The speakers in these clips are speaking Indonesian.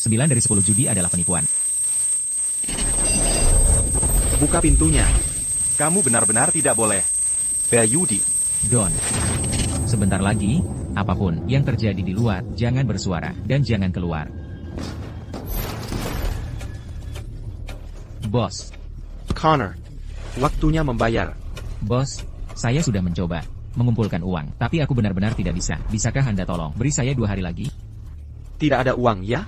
9 dari 10 judi adalah penipuan. Buka pintunya. Kamu benar-benar tidak boleh berjudi. Don. Sebentar lagi, apapun yang terjadi di luar, jangan bersuara, dan jangan keluar. Bos. Connor, waktunya membayar. Bos, saya sudah mencoba mengumpulkan uang, tapi aku benar-benar tidak bisa. Bisakah Anda tolong beri saya 2 hari lagi? Tidak ada uang, ya?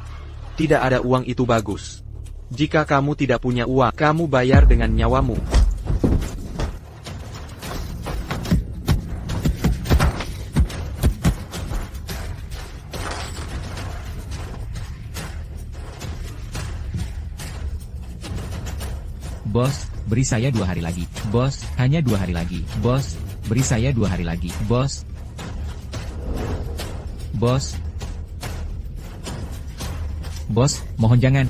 Tidak ada uang itu bagus. Jika kamu tidak punya uang, kamu bayar dengan nyawamu. Bos, beri saya 2 hari lagi. Bos, hanya 2 hari lagi. Bos, beri saya 2 hari lagi. Bos. Bos. Bos, mohon jangan.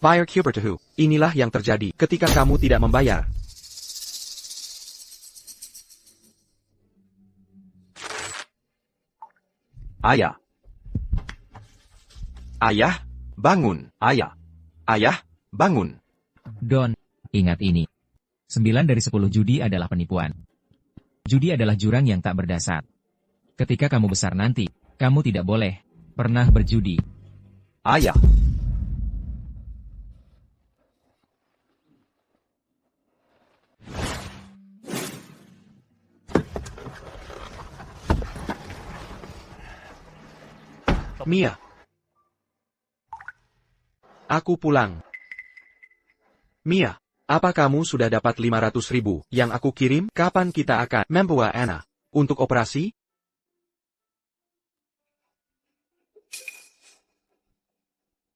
Fire Cubertahu, inilah yang terjadi ketika kamu tidak membayar. Ayah. Ayah, bangun. Ayah. Ayah, bangun. Don, ingat ini. 9 dari 10 judi adalah penipuan. Judi adalah jurang yang tak berdasar. Ketika kamu besar nanti, kamu tidak boleh pernah berjudi. Ayah. Mia. Aku pulang. Mia, apa kamu sudah dapat 500.000 yang aku kirim? Kapan kita akan membawa Anna untuk operasi?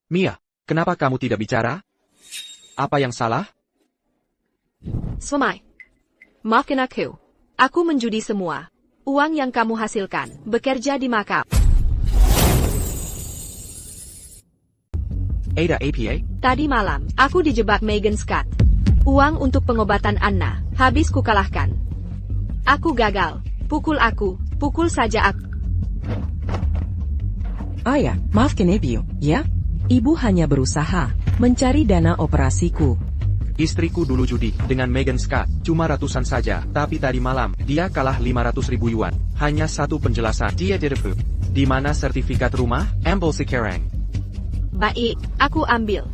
Mia, kenapa kamu tidak bicara? Apa yang salah? Suamai. Maafkan aku. Aku menjudi semua. Uang yang kamu hasilkan, bekerja di makam. Ada APA? Tadi malam, aku dijebak Megan Scott. Uang untuk pengobatan Anna, habis kukalahkan. Aku gagal. Pukul saja aku. Ayah, maafkan Ibu, ya? Ibu hanya berusaha mencari dana operasiku. Istriku dulu judi dengan Megan Scott, cuma ratusan saja, tapi tadi malam, dia kalah 500.000 yuan. Hanya satu penjelasan, dia ditipu. Di mana sertifikat rumah? Ambil sekarang. Baik, aku ambil.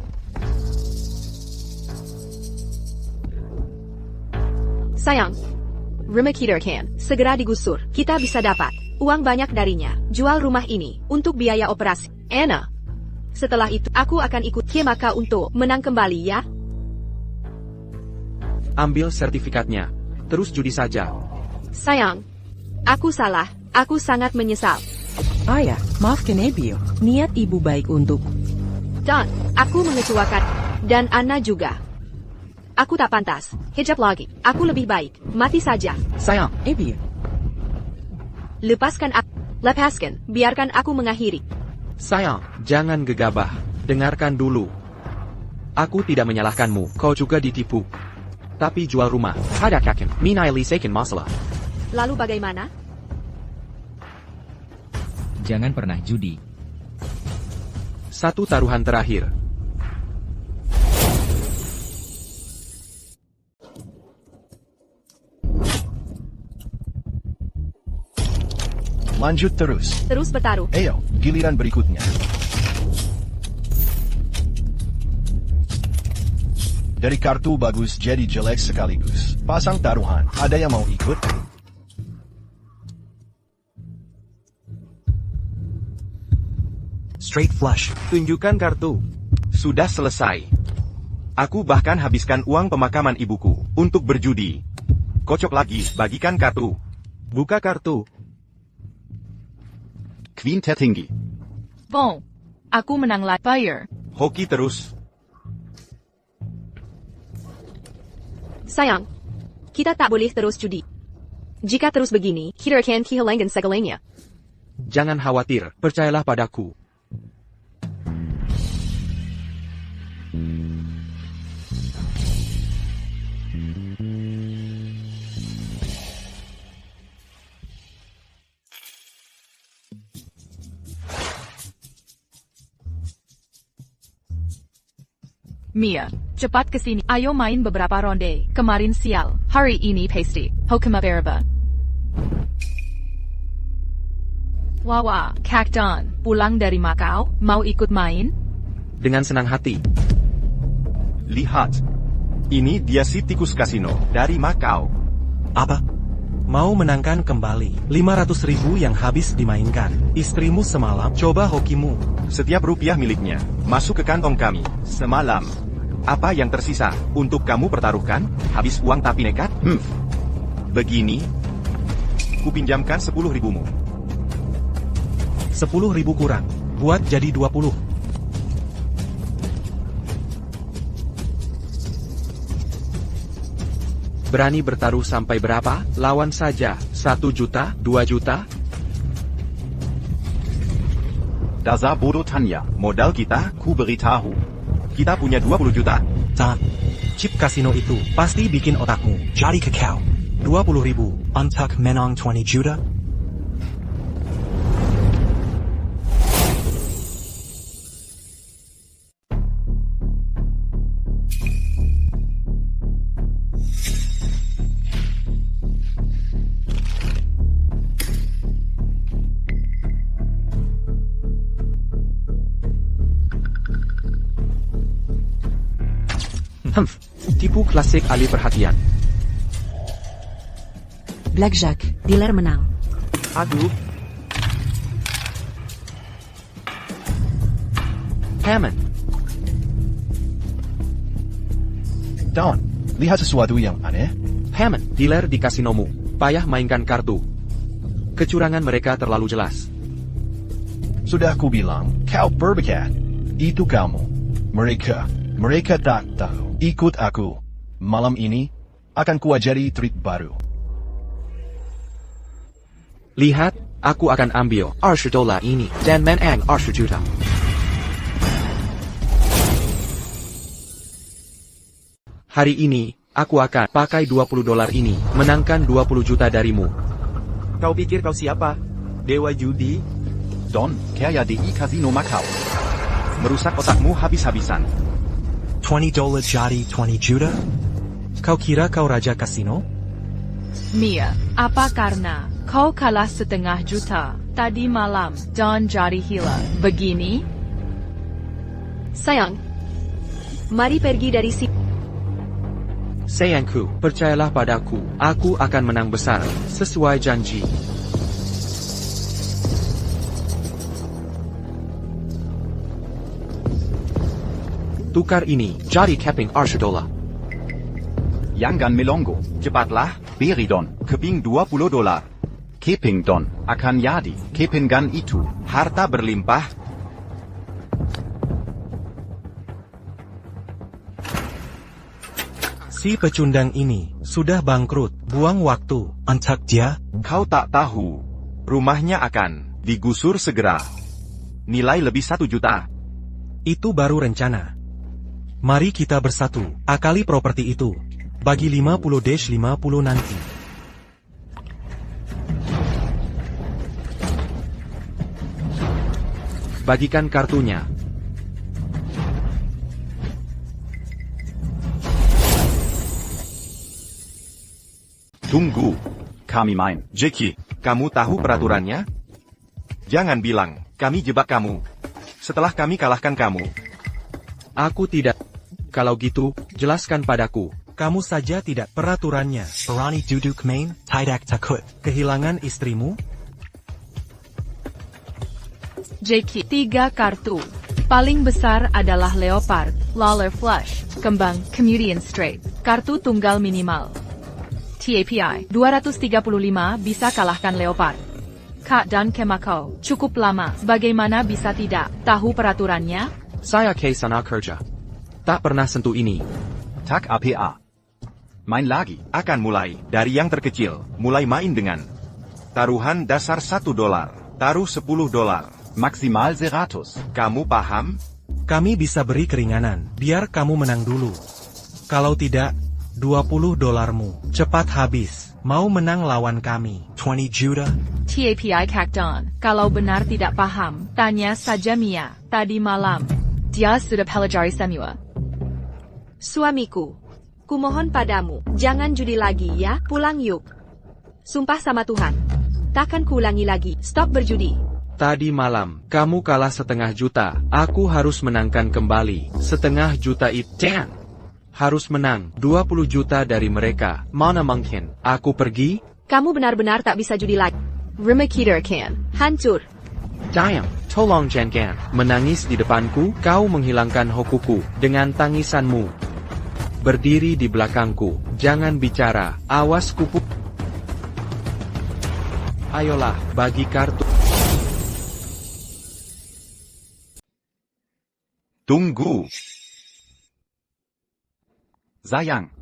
Sayang, rumah kita kan segera digusur. Kita bisa dapat uang banyak darinya. Jual rumah ini untuk biaya operasi Anna. Setelah itu, aku akan ikut Kimaka untuk menang kembali, ya? Ambil sertifikatnya. Terus judi saja. Sayang, aku salah. Aku sangat menyesal. Ayah, maafkan Ibu. Niat Ibu baik untuk. Dan, aku mengecewakan. Dan Anna juga. Aku tak pantas. Hijab lagi. Aku lebih baik. Mati saja. Sayang, Ibu. Lepaskan aku. Lepaskan. Biarkan aku mengakhiri. sayang, jangan gegabah. Dengarkan dulu. Aku tidak menyalahkanmu. Kau juga ditipu. Tapi jual rumah. Ada kakin. Minai lisekin masalah. Lalu bagaimana? Jangan pernah judi. Satu taruhan terakhir. Lanjut terus. Terus bertaruh. Ayo, giliran berikutnya. Dari kartu bagus jadi jelek sekaligus. Pasang taruhan. Ada yang mau ikut? Straight flush. Tunjukkan kartu. Sudah selesai. Aku bahkan habiskan uang pemakaman ibuku untuk berjudi. Kocok lagi, bagikan kartu. Buka kartu. Queen tertinggi. Bon, aku menang fire. Hoki terus. Sayang, kita tak boleh terus judi. Jika terus begini, kita akan kehilangan segalanya. Jangan khawatir, percayalah padaku. Mia, cepat kesini. Ayo main beberapa ronde. Kemarin sial, hari ini pasti. Hokuma Berba. Wawa, Kakdon, pulang dari Macau, mau ikut main? Dengan senang hati. Lihat. Ini dia si tikus kasino dari Macau. Apa? Mau menangkan kembali 500.000 yang habis dimainkan. Istrimu semalam, coba hokimu. Setiap rupiah miliknya masuk ke kantong kami semalam. Apa yang tersisa untuk kamu pertaruhkan? Habis uang tapi nekat? Begini. Kupinjamkan 10.000-mu. 10.000 kurang. Buat jadi 20. Berani bertaruh sampai berapa? Lawan saja. 1 juta? 2 juta? Dasar bodoh Tanya. Modal kita, ku beritahu. Kita punya 20 juta. Tan, chip kasino itu pasti bikin otakmu jadi kekau. 20.000 untuk menang 20 juta? Tipu klasik alih perhatian. Blackjack, dealer menang. Aduh. Hammond. Don, lihat sesuatu yang aneh? Hammond, dealer di kasinomu. Payah mainkan kartu. Kecurangan mereka terlalu jelas. Sudah aku bilang, kau berbakat. Itu kamu. Mereka tak tahu. Ikut aku. Malam ini, akan kuajari trik baru. Lihat, aku akan ambil $20 ini dan menang 20 juta. Hari ini, aku akan pakai $20 ini, menangkan 20 juta darimu. Kau pikir kau siapa? Dewa judi? Don, kaya di Casino Macau. Merusak otakmu habis-habisan. $20 jadi 20 juta? Kau kira kau raja kasino? Mia, apa karena kau kalah 0,5 juta tadi malam dan jadi hila begini? Sayang, mari pergi dari sini. Sayangku, percayalah padaku, aku akan menang besar, sesuai janji. Tukar ini, jadi keping $20. Jangan melongo. Cepatlah, beri Don. Keping $20. Keping Don akan jadi kepingan itu. Harta berlimpah. Si pecundang ini sudah bangkrut. Buang waktu untuk dia. Kau tak tahu. Rumahnya akan digusur segera. Nilai lebih 1 juta. Itu baru rencana. Mari kita bersatu, akali properti itu. Bagi 50-50 nanti. Bagikan kartunya. Tunggu. Kami main. Jackie, kamu tahu peraturannya? Jangan bilang, kami jebak kamu. Setelah kami kalahkan kamu. Aku tidak. Kalau gitu, jelaskan padaku. Kamu saja tidak peraturannya. Berani duduk main, tidak takut. Kehilangan istrimu? Jackie, 3 kartu. Paling besar adalah Leopard, Lawler Flush, Kembang, Comedian Straight. Kartu tunggal minimal. TAPI, 235 bisa kalahkan Leopard. Kak dan Kemako, cukup lama. Bagaimana bisa tidak tahu peraturannya? Saya ke sana kerja. Tak pernah sentuh ini. Tak apa. Main lagi. Akan mulai dari yang terkecil. Mulai main dengan taruhan dasar $1. Taruh $10. Maksimal 100. Kamu paham? Kami bisa beri keringanan, biar kamu menang dulu. Kalau tidak, $20-mu cepat habis. Mau menang lawan kami. 20 juta? TAPI Cacton. Kalau benar tidak paham, tanya saja Mia. Tadi malam, dia sudah pelajari semua. Suamiku, kumohon padamu, jangan judi lagi ya, pulang yuk. Sumpah sama Tuhan. Takkan kuulangi lagi, stop berjudi. Tadi malam, kamu kalah 500 juta. Aku harus menangkan kembali. 500 juta itu. Harus menang 20 juta dari mereka. Mana mungkin? Aku pergi? Kamu benar-benar tak bisa judi lagi. Remakiter can. Hancur. Dayang, tolong jangan menangis di depanku. Kau menghilangkan hokuku dengan tangisanmu. Berdiri di belakangku, jangan bicara, awas kupu. Ayolah, bagi kartu. Tunggu. Zayang,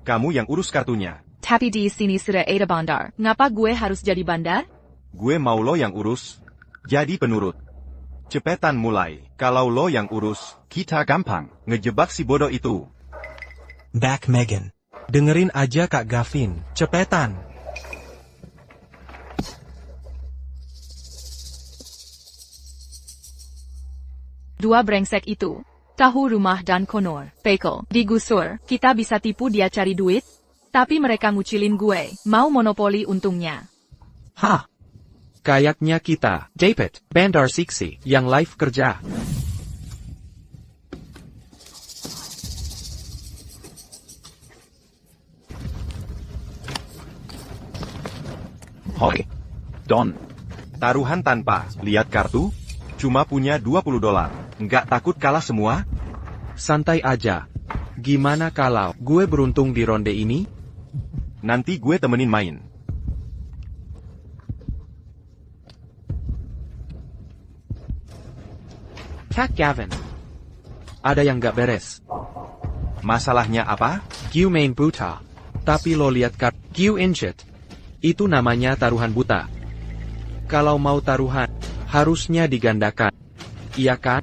kamu yang urus kartunya. Tapi di sini sudah ada bandar. Ngapa gue harus jadi bandar? Gue mau lo yang urus. Jadi penurut. Cepetan mulai. Kalau lo yang urus, kita gampang ngejebak si bodoh itu. Back Megan. Dengerin aja Kak Gavin, cepetan. Dua brengsek itu. Tahu rumah dan Connor, Pekel, digusur. Kita bisa tipu dia cari duit? Tapi mereka ngucilin gue, mau monopoli untungnya. Hah? Kayaknya kita, David, Bandar Siksi, yang live kerja. Hoi. Don. Taruhan tanpa lihat kartu? Cuma punya $20. Nggak takut kalah semua? Santai aja. Gimana kalau gue beruntung di ronde ini? Nanti gue temenin main. Kak Gavin. Ada yang gak beres. Masalahnya apa? Gue main buta. Tapi lo lihat kartu Gue injet. Itu namanya taruhan buta. Kalau mau taruhan, harusnya digandakan. Iya kan?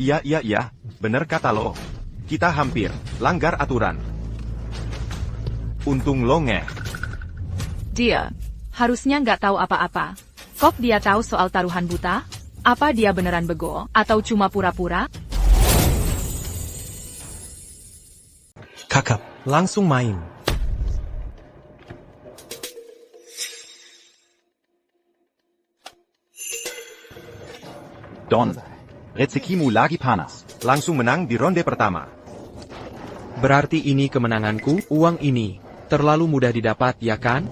Iya, bener kata lo. Kita hampir langgar aturan. Untung lo ngeh. Dia harusnya nggak tahu apa-apa. Kok dia tahu soal taruhan buta? Apa dia beneran bego, atau cuma pura-pura? Kakap, langsung main. Don. Rezekimu lagi panas. Langsung menang di ronde pertama. Berarti ini kemenanganku, uang ini. Terlalu mudah didapat, ya kan?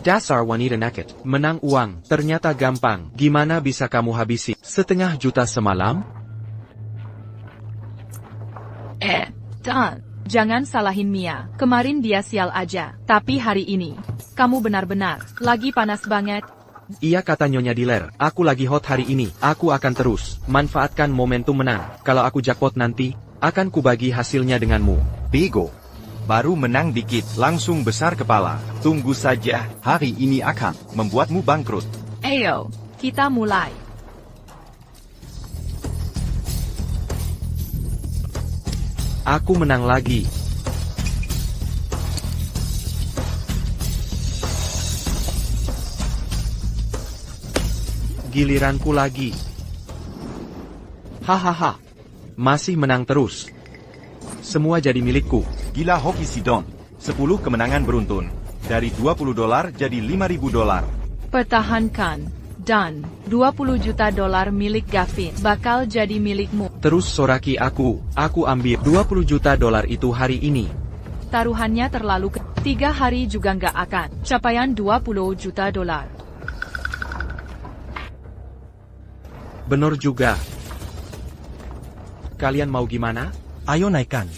Dasar wanita naked. Menang uang, ternyata gampang. Gimana bisa kamu habisi 500 juta semalam? Don, jangan salahin Mia. Kemarin dia sial aja. Tapi hari ini, kamu benar-benar lagi panas banget. Iya kata Nyonya Dealer, aku lagi hot hari ini, aku akan terus manfaatkan momentum menang. Kalau aku jackpot nanti, akan kubagi hasilnya denganmu. Bego. Baru menang dikit, langsung besar kepala. Tunggu saja, hari ini akan membuatmu bangkrut. Ayo, kita mulai. Aku menang lagi. Giliranku lagi. Hahaha. Masih menang terus. Semua jadi milikku. Gila hoki si Don. 10 kemenangan beruntun. Dari $20 jadi $5.000. Pertahankan. Dan, $20 juta milik Gavin bakal jadi milikmu. Terus soraki aku ambil $20 juta itu hari ini. Taruhannya terlalu 3 hari juga nggak akan capaian $20 juta. Bener juga. Kalian mau gimana? Ayo naikkan.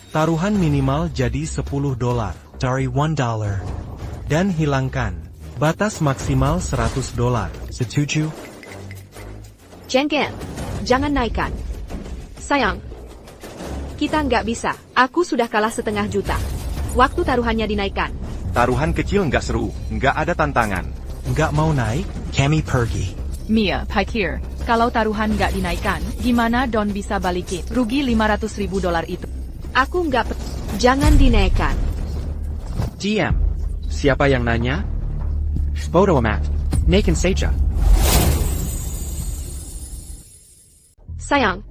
Taruhan minimal jadi $10. Cari $1. Dan hilangkan. Batas maksimal $100. Setuju? Jengken. Jangan naikkan. Sayang. Kita nggak bisa. Aku sudah kalah 500 juta. Waktu taruhannya dinaikkan. Taruhan kecil nggak seru, nggak ada tantangan. Nggak mau naik? Kami pergi. Mia, Pikir. Kalau taruhan nggak dinaikkan, gimana Don bisa balikin? Rugi $500.000 itu. Aku nggak jangan dinaikkan. GM. Siapa yang nanya? Bodo amat. Naikin saja. Sayang.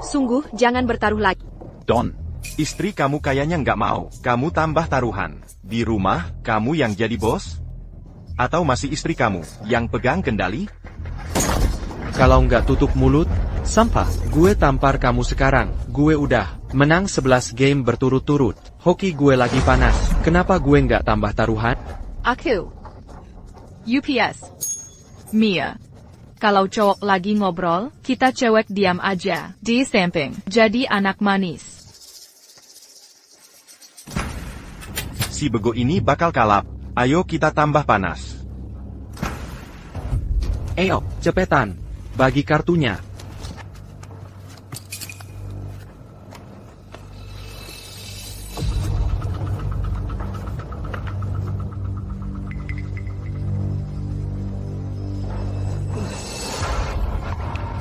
Sungguh, jangan bertaruh lagi. Don, istri kamu kayaknya nggak mau. Kamu tambah taruhan. Di rumah, kamu yang jadi bos? Atau masih istri kamu yang pegang kendali? Kalau nggak tutup mulut, sampah. Gue tampar kamu sekarang. Gue udah menang 11 game berturut-turut. Hoki gue lagi panas. Kenapa gue nggak tambah taruhan? Aku. UPS. Mia. Kalau cowok lagi ngobrol, kita cewek diam aja. Di samping. Jadi anak manis. Si bego ini bakal kalap. Ayo kita tambah panas. Ayo, cepetan. Bagi kartunya.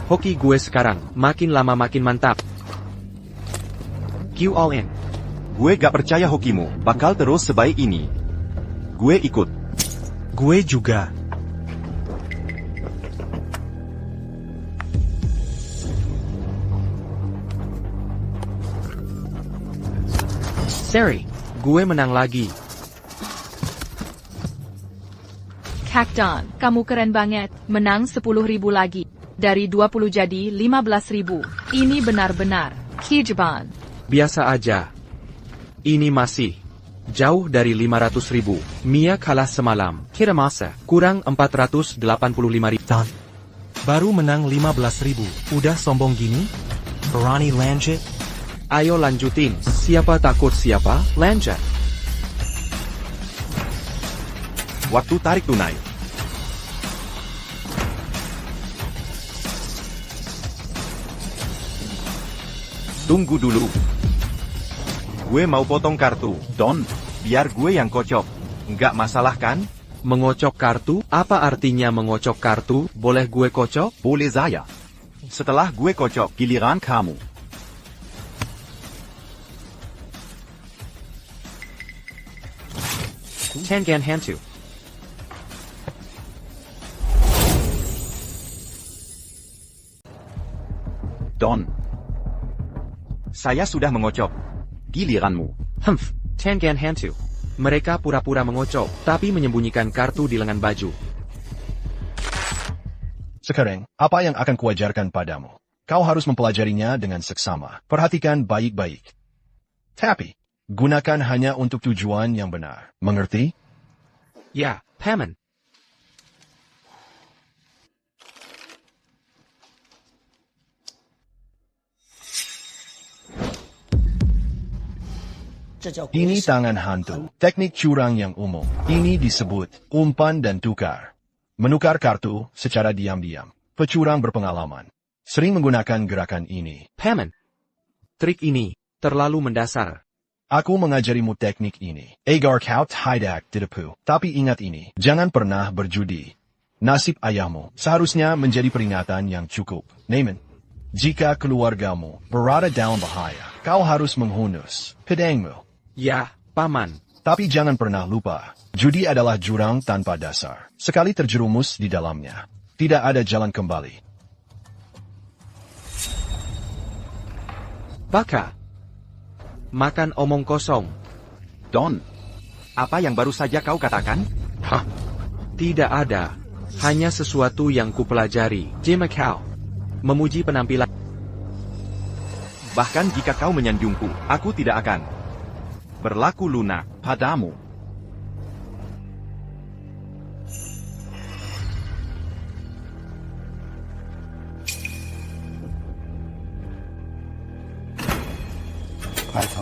Hoki gue sekarang, makin lama makin mantap. Q all in. Gue gak percaya hokimu bakal terus sebaik ini. Gue ikut. Gue juga. Seri, gue menang lagi. Cacton, kamu keren banget. Menang 10.000 lagi. Dari 20 jadi 15.000. Ini benar-benar keajaiban. Biasa aja. Ini masih jauh dari 500.000. Mia kalah semalam. Kira masa kurang 485.000. Don. Baru menang 15.000. Udah sombong gini? Berani lanjut? Ayo lanjutin. Siapa takut siapa? Lanjut. Waktu tarik tunai. Tunggu dulu. Gue mau potong kartu. Don, biar gue yang kocok. Nggak masalah kan? Mengocok kartu? Apa artinya mengocok kartu? Boleh gue kocok? Boleh saya. Setelah gue kocok, giliran kamu. Tengan Hantu. Don. Saya sudah mengocok. Giliranmu. Humph, Tengan Hantu. Mereka pura-pura mengocok, tapi menyembunyikan kartu di lengan baju. Sekarang, apa yang akan kuajarkan padamu? Kau harus mempelajarinya dengan seksama. Perhatikan baik-baik. Tapi, gunakan hanya untuk tujuan yang benar. Mengerti? Ya, Paman. Ini tangan hantu, teknik curang yang umum. Ini disebut umpan dan tukar. Menukar kartu secara diam-diam. Pecurang berpengalaman sering menggunakan gerakan ini. Paman. Trik ini terlalu mendasar. Aku mengajarimu teknik ini. Agar kau tidak tipu. Tapi ingat ini, jangan pernah berjudi. Nasib ayahmu seharusnya menjadi peringatan yang cukup. Naaman. Jika keluargamu berada dalam bahaya, kau harus menghunus pedangmu. Ya, Paman. Tapi jangan pernah lupa, judi adalah jurang tanpa dasar. Sekali terjerumus di dalamnya, tidak ada jalan kembali. Baka. Makan omong kosong. Don. Apa yang baru saja kau katakan? Hah? Tidak ada. Hanya sesuatu yang kupelajari. Jim Macau. Memuji penampilan. Bahkan jika kau menyanjungku, aku tidak akan berlaku lunak padamu.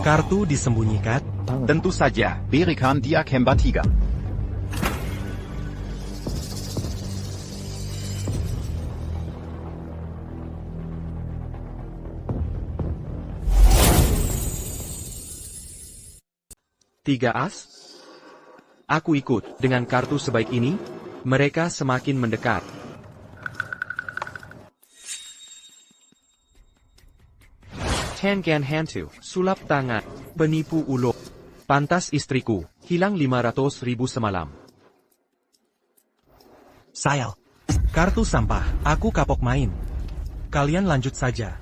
Kartu disembunyikan? Tentu saja, berikan dia Kemba 3. Tiga as? Aku ikut. Dengan kartu sebaik ini, mereka semakin mendekat. Tangan hantu, sulap tangan, penipu ulung. Pantas istriku, hilang 500.000 semalam. Sayal. Kartu sampah, aku kapok main. Kalian lanjut saja.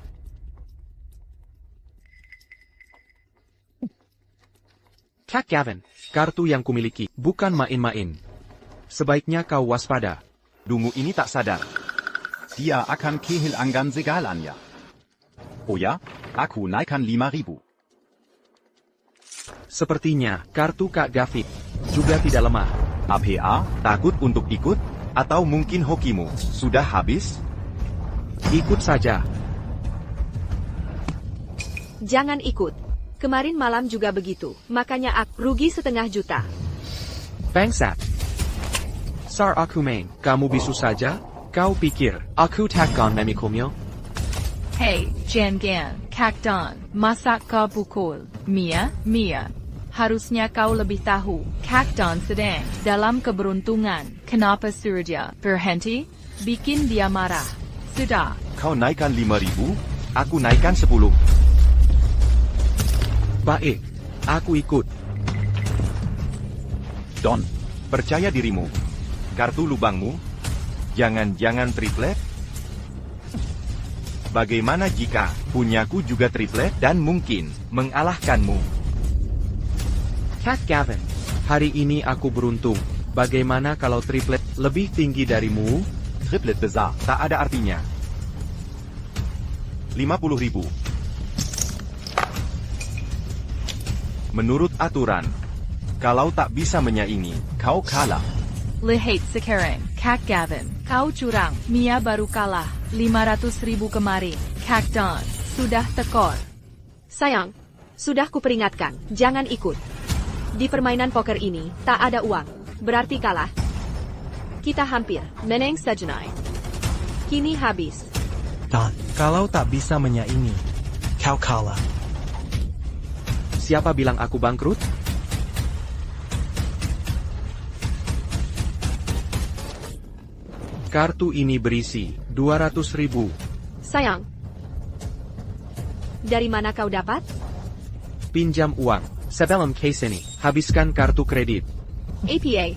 Kak Gavin, kartu yang kumiliki, bukan main-main. Sebaiknya kau waspada. Dungu ini tak sadar. Dia akan kehilangan segalanya. Oh ya, aku naikkan 5.000. Sepertinya, kartu Kak Gavin juga tidak lemah. APA, takut untuk ikut? Atau mungkin hokimu sudah habis? Ikut saja. Jangan ikut. Kemarin malam juga begitu, makanya aku rugi 500 juta. Bangsat. Sar aku main, kamu bisu saja? Kau pikir, aku takkan memikulnya? Hey, Jangan, Kakdon, masa kau pukul? Mia, harusnya kau lebih tahu. Kakdon sedang dalam keberuntungan. Kenapa Surya berhenti? Bikin dia marah. Sudah. Kau naikkan 5.000, aku naikkan 10. Baik, aku ikut. Don, percaya dirimu. Kartu lubangmu? Jangan-jangan triplet? Bagaimana jika punyaku juga triplet dan mungkin mengalahkanmu? Kak Gavin, hari ini aku beruntung. Bagaimana kalau triplet lebih tinggi darimu? Triplet besar tak ada artinya. 50.000. Menurut aturan, kalau tak bisa menyaingi, kau kalah. Lihat sekarang, Kak Gavin, kau curang. Mia baru kalah. 500.000 kemarin. Kakdon, sudah tekor. Sayang, sudah kuperingatkan, jangan ikut. Di permainan poker ini, tak ada uang. Berarti kalah. Kita hampir menang sejenai. Kini habis. Don, kalau tak bisa menyaingi, kau kalah. Siapa bilang aku bangkrut? Kartu ini berisi 200.000. Sayang. Dari mana kau dapat? Pinjam uang. Sebelum case ini, habiskan kartu kredit. APA.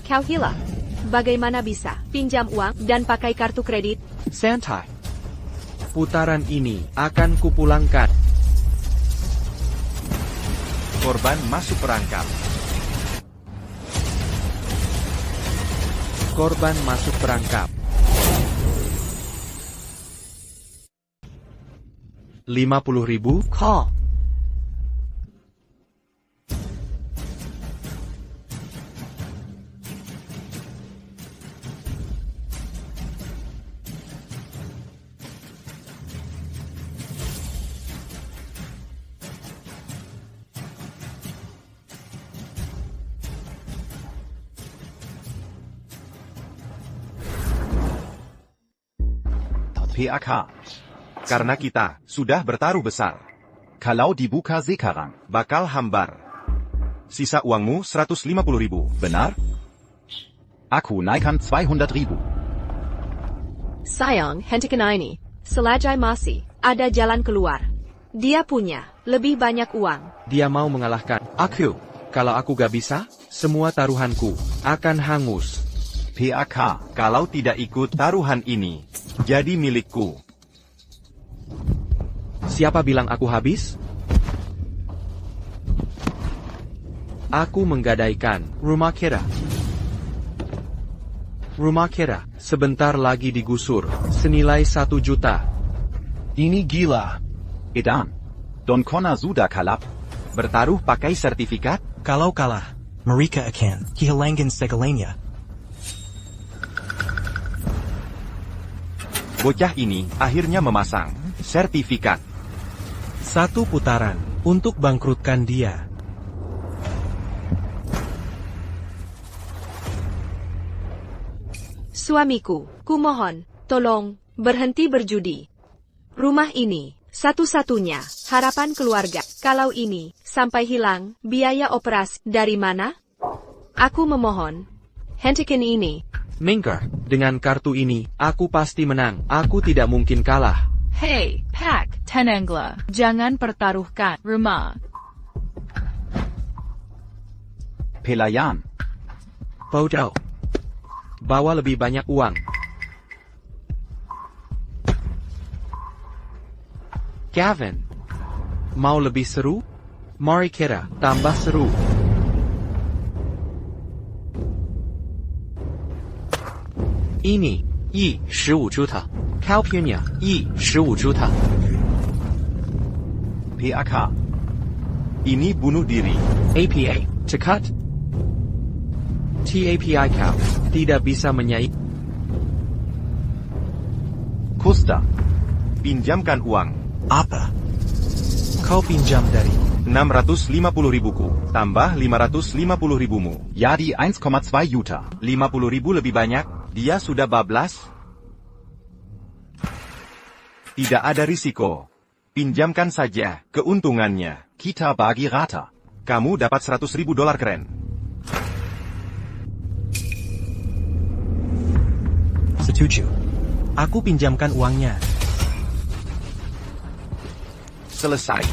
Kau gila. Bagaimana bisa pinjam uang dan pakai kartu kredit? Santai. Putaran ini akan kupulangkan. Korban masuk perangkap. Korban masuk perangkap. 50.000 call. PAK. Karena kita sudah bertaruh besar. Kalau dibuka sekarang, Bakal hambar. Sisa uangmu 150.000, benar? aku naikkan 200.000. Sayang, hentikan ini. Selajai masih ada jalan keluar. Dia punya lebih banyak uang. Dia mau mengalahkan aku. Kalau aku gak bisa, semua taruhanku akan hangus. PAK. Kalau tidak ikut taruhan ini, jadi milikku. Siapa bilang aku habis? Aku menggadaikan rumah kita. Rumah kita sebentar lagi digusur, senilai 1 juta. Ini gila. Edan. Don Connor sudah kalap. Bertaruh pakai sertifikat? Kalau kalah, mereka akan kehilangan segalanya. Bocah ini akhirnya memasang sertifikat. 1 putaran untuk bangkrutkan dia. Suamiku, kumohon, tolong, berhenti berjudi. Rumah ini, satu-satunya harapan keluarga. Kalau ini sampai hilang, biaya operasi dari mana? Aku memohon, hentikan ini. Minker, dengan kartu ini, aku pasti menang. Aku tidak mungkin kalah. Hey, Pak, Tenengla, jangan pertaruhkan rumah. Pelayan. Bodoh. Bawa lebih banyak uang. Gavin. Mau lebih seru? Mari kita tambah seru. Ini, 15 juta. Kau punya, 15 juta. PAK. Ini bunuh diri. APA, cekat. TAPI kau, tidak bisa menyaing. Kusta. Pinjamkan uang. Apa? Kau pinjam dari 650 ribuku, tambah 550 ribumu. Ja, die 1,2 Juta. 50 ribu lebih banyak, dia sudah bablas. Tidak ada risiko. Pinjamkan saja, keuntungannya. Kita bagi rata. Kamu dapat 100 ribu dolar keren. setuju. Aku pinjamkan uangnya. Selesai.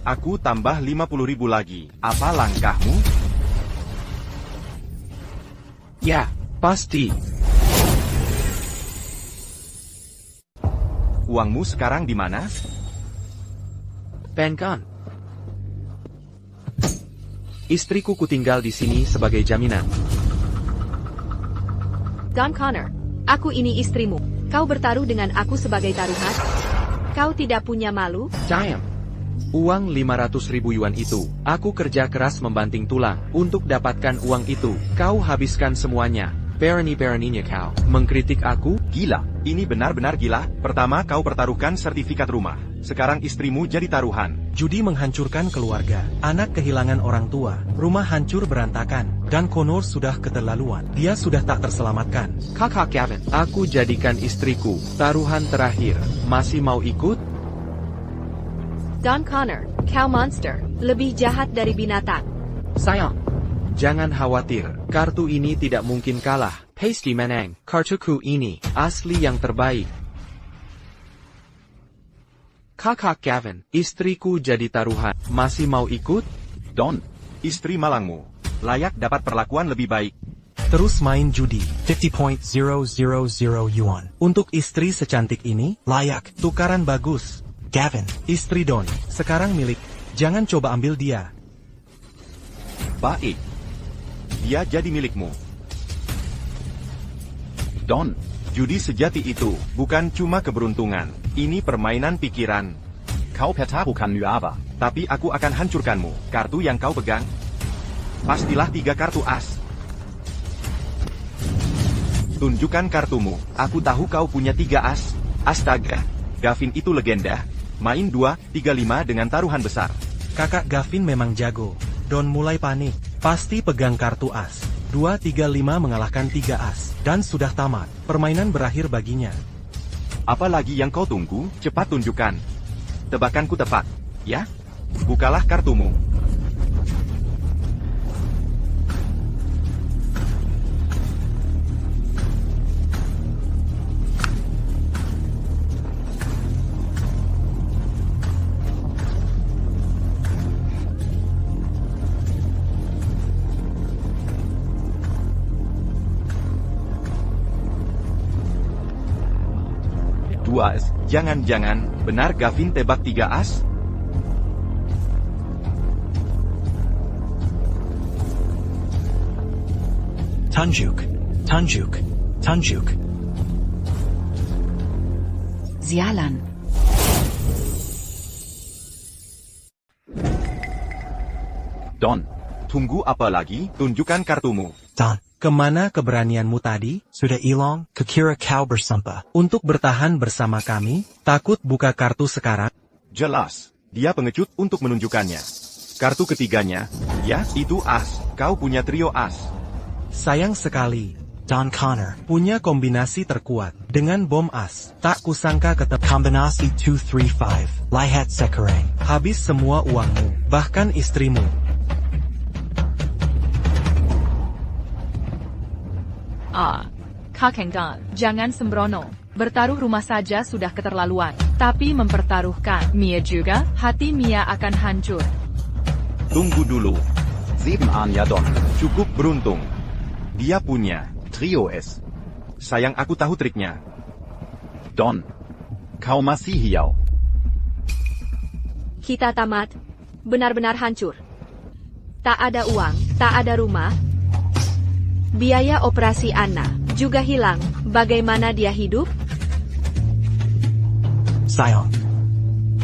Aku tambah 50 ribu lagi. Apa langkahmu? Ya, pasti. Uangmu sekarang di mana? Penkan. Istriku kutinggal di sini sebagai jaminan. Don Connor, aku ini istrimu. Kau bertaruh dengan aku sebagai taruhan? Kau tidak punya malu? Diam. Uang 500 ribu yuan itu, aku kerja keras membanting tulang. Untuk dapatkan uang itu, kau habiskan semuanya. Berani-beraninya kau mengkritik aku? Gila. Ini benar-benar gila. Pertama kau pertaruhkan sertifikat rumah. Sekarang istrimu jadi taruhan. Judi menghancurkan keluarga. Anak kehilangan orang tua. Rumah hancur berantakan. Dan Connor sudah keterlaluan. Dia sudah tak terselamatkan. Kakak Gavin, aku jadikan istriku taruhan terakhir. Masih mau ikut? Don Connor, kau monster. Lebih jahat dari binatang. Sayang. Jangan khawatir, kartu ini tidak mungkin kalah. Pasty menang, kartuku ini asli yang terbaik. Kakak Gavin, istriku jadi taruhan. Masih mau ikut? Don. Istri malangmu. Layak dapat perlakuan lebih baik. Terus main judi. 50.000 yuan. Untuk istri secantik ini, layak. Tukaran bagus. Gavin, istri Don. Sekarang milik. Jangan coba ambil dia. Baik. Dia jadi milikmu. Don. Judi sejati itu bukan cuma keberuntungan. Ini permainan pikiran. Kau pertaruhkan nu apa? Tapi aku akan hancurkanmu. Kartu yang kau pegang, pastilah 3 kartu as. Tunjukkan kartumu. Aku tahu kau punya 3 as. Astaga. Gavin itu legenda. Main 2-3-5 dengan taruhan besar. Kakak Gavin memang jago. Don mulai panik. Pasti pegang kartu as. 2-3-5 mengalahkan 3 as. Dan sudah tamat. Permainan berakhir baginya. Apalagi yang kau tunggu? Cepat tunjukkan. Tebakanku tepat. Ya? Bukalah kartumu. As. Jangan-jangan, benar Gavin tebak 3 as? Tunjuk. Sialan. Don. Tunggu apa lagi? Tunjukkan kartumu. Don. Kemana keberanianmu tadi? Sudah hilang? Kukira kau bersampah. Untuk bertahan bersama kami, takut buka kartu sekarang? Jelas. Dia pengecut untuk menunjukkannya. Kartu ketiganya, ya, itu as. Kau punya trio as. Sayang sekali. Don Connor punya kombinasi terkuat. Dengan bom as. Tak kusangka ketemu kombinasi 235. Lihat sekarang. Habis semua uangmu. Bahkan istrimu. Kakang Don, jangan sembrono. Bertaruh rumah saja sudah keterlaluan. Tapi mempertaruhkan Mia juga, hati Mia akan hancur. Tunggu dulu. 7 Anja Don. Cukup beruntung. Dia punya Trio S. Sayang, aku tahu triknya. Don. Kau masih hiau. Kita tamat. Benar-benar hancur. Tak ada uang, tak ada rumah. Biaya operasi Anna juga hilang. Bagaimana dia hidup? Sayang.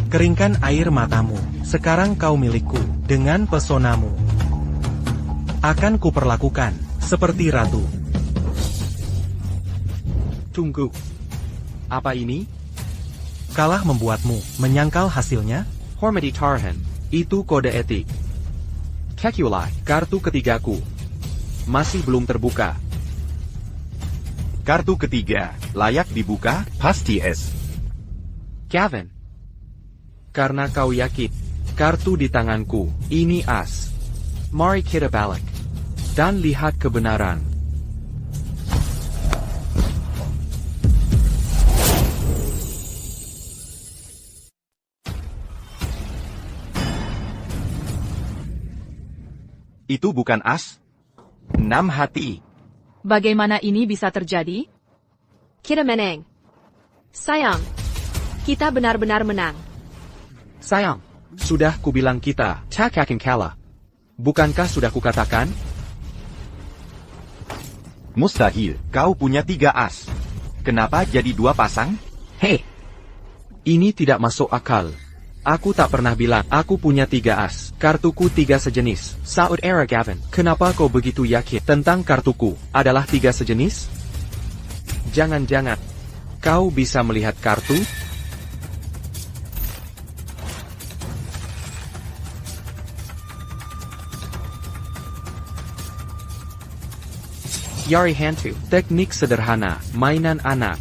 Keringkan air matamu. Sekarang kau milikku. Dengan pesonamu. Akan kuperlakukan seperti ratu. Tunggu. Apa ini? Kalah membuatmu menyangkal hasilnya? Hormati Tarhan. Itu kode etik. Kekulai, kartu ketigaku. Masih belum terbuka. Kartu ketiga, layak dibuka? Pasti S. Gavin. Karena kau yakin. Kartu di tanganku, ini as. Mari kita balik. Dan lihat kebenaran. Itu bukan as. 6 hati. Bagaimana ini bisa terjadi? Kita menang. Sayang. Kita benar-benar menang. Sayang, sudah kubilang kita tak akan kalah. Bukankah sudah kukatakan? Mustahil. Kau punya 3 as. Kenapa jadi 2 pasang? Hei, ini tidak masuk akal. Aku tak pernah bilang aku punya 3 as. Kartuku 3 sejenis. Saudara Gavin, kenapa kau begitu yakin tentang kartuku adalah 3 sejenis? Jangan-jangan kau bisa melihat kartu? Yari Hantu, teknik sederhana, mainan anak.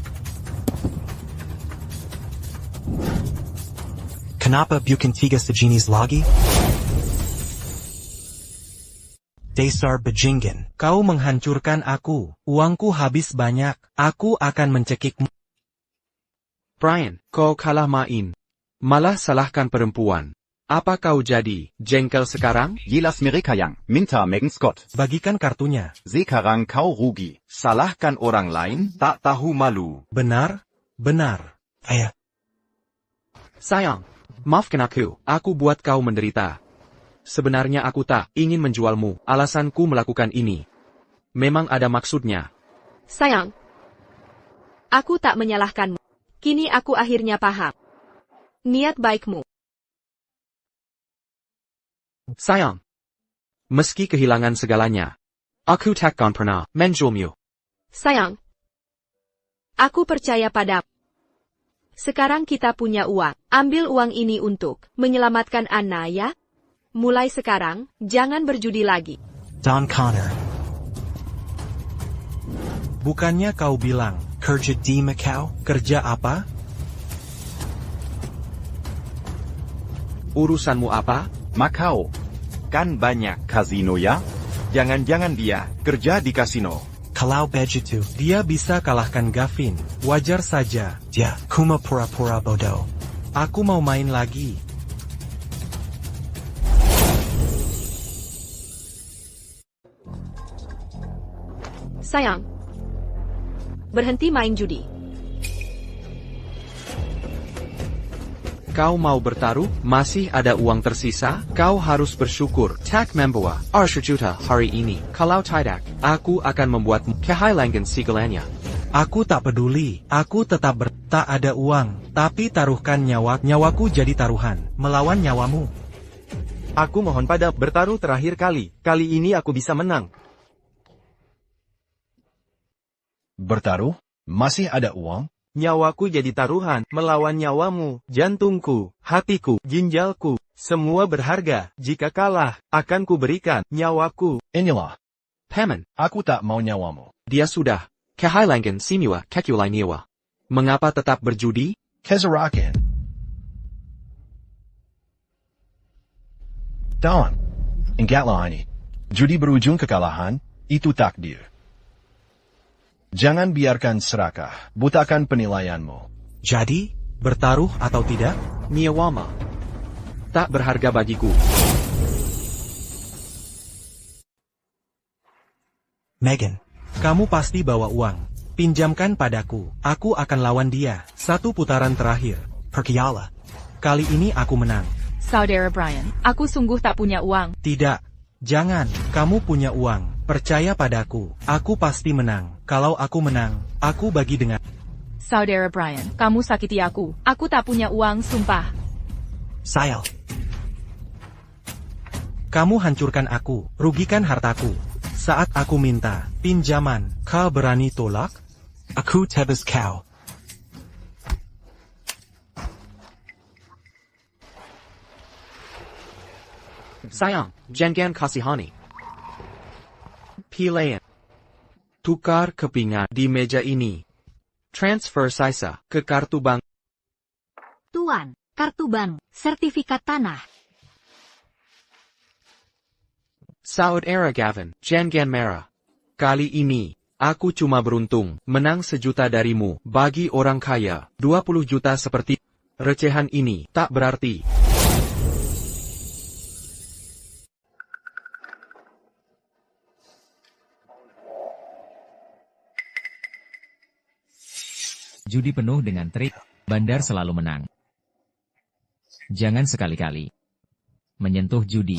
Kenapa bukan 3 sejenis lagi? Dasar bajingan. Kau menghancurkan aku. Uangku habis banyak. Aku akan mencekikmu. Brian, kau kalah main. Malah salahkan perempuan. Apa kau jadi jengkel sekarang? Jelas mereka yang minta Megan Scott. Bagikan kartunya. Sekarang kau rugi. Salahkan orang lain, tak tahu malu. Benar? Benar. Ayah. Sayang, maafkan aku buat kau menderita. Sebenarnya aku tak ingin menjualmu, alasanku melakukan ini. Memang ada maksudnya. Sayang. Aku tak menyalahkanmu. Kini aku akhirnya paham. Niat baikmu. Sayang. Meski kehilangan segalanya, aku takkan pernah menjualmu. Sayang. Aku percaya padamu. Sekarang kita punya uang. Ambil uang ini untuk menyelamatkan Anna ya. Mulai sekarang, jangan berjudi lagi. Don Connor. Bukannya kau bilang, kerja di Macau? Kerja apa? Urusanmu apa? Macau. Kan banyak. Kasino ya? Jangan-jangan dia kerja di kasino. Kalau begitu, dia bisa kalahkan Gavin. Wajar saja. Dia cuma pura-pura bodoh. Aku mau main lagi. Sayang. Berhenti main judi. Kau mau bertaruh? Masih ada uang tersisa? Kau harus bersyukur. Tak membawa 20 juta hari ini. Kalau tidak, aku akan membuatmu kehilangan segalanya. Aku tak peduli. Aku tetap tak ada uang. Tapi taruhkan nyawaku jadi taruhan. Melawan nyawamu. Aku mohon pada bertaruh terakhir kali. Kali ini aku bisa menang. Bertaruh? Masih ada uang? Nyawaku jadi taruhan, melawan nyawamu, jantungku, hatiku, ginjalku, semua berharga. Jika kalah, akan kuberikan nyawaku. Inilah. Paman, Aku tak mau nyawamu. dia sudah kehilangan semua kekulai nyawa. Mengapa tetap berjudi? Kezarakan. Don. Ingatlah ini. Judi berujung kekalahan, itu takdir. Jangan biarkan serakah, butakan penilaianmu. Jadi, bertaruh atau tidak? Miyawama. Tak berharga bagiku. Megan, kamu pasti bawa uang. Pinjamkan padaku. Aku akan lawan dia. 1 putaran terakhir. Perkiala. Kali ini aku menang. Saudara Brian, aku sungguh tak punya uang. Tidak. Jangan. Kamu punya uang. Percaya padaku. Aku pasti menang. Kalau aku menang, aku bagi dengan... Saudara Brian, kamu sakiti aku. Aku tak punya uang, sumpah. Sayal. Kamu hancurkan aku. Rugikan hartaku. Saat aku minta pinjaman, kau berani tolak? Aku tebas kau. Sayang, jangan kasihani. Pilihan. Tukar kepingan di meja ini. Transfer sisa ke kartu bank. Tuan, kartu bank, sertifikat tanah. Saudara Gavin, jangan marah. Kali ini, aku cuma beruntung menang 1 juta darimu. Bagi orang kaya, 20 juta seperti recehan ini tak berarti. Judi penuh dengan trik, bandar selalu menang. Jangan sekali-kali menyentuh judi.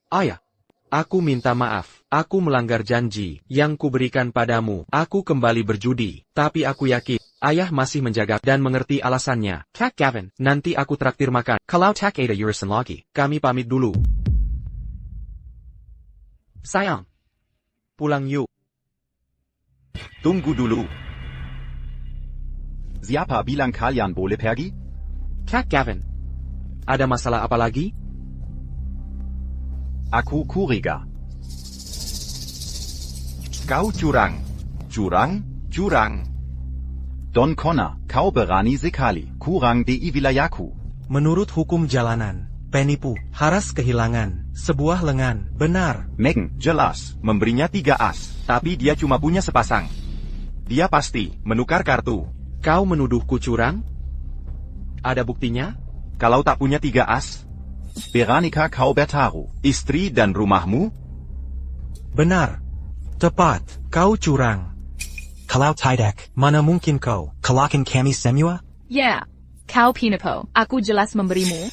Ayah, aku minta maaf. Aku melanggar janji yang kuberikan padamu. Aku kembali berjudi, tapi aku yakin ayah masih menjaga dan mengerti alasannya. Kak Gavin, nanti aku traktir makan. Kalau tak ada urusan lagi, kami pamit dulu. Sayang, pulang yuk. Tunggu dulu. Siapa bilang kalian boleh pergi? Kak Gavin, ada masalah apa lagi? Aku curiga. Kau curang. Curang, curang. Don Connor, kau berani sekali. Kurang di wilayahku. Menurut hukum jalanan, penipu, haras kehilangan, sebuah lengan, benar. Megan, Jelas, memberinya 3 as, tapi dia cuma punya sepasang. Dia pasti menukar kartu. Kau menuduhku curang? Ada buktinya? Kalau tak punya 3 as, Veronica kau bertaruh. istri dan rumahmu? Benar. Tepat, kau curang. Kalau tidak, mana mungkin kau kalahkan kami semua? Ya, kau penipu. Aku jelas memberimu.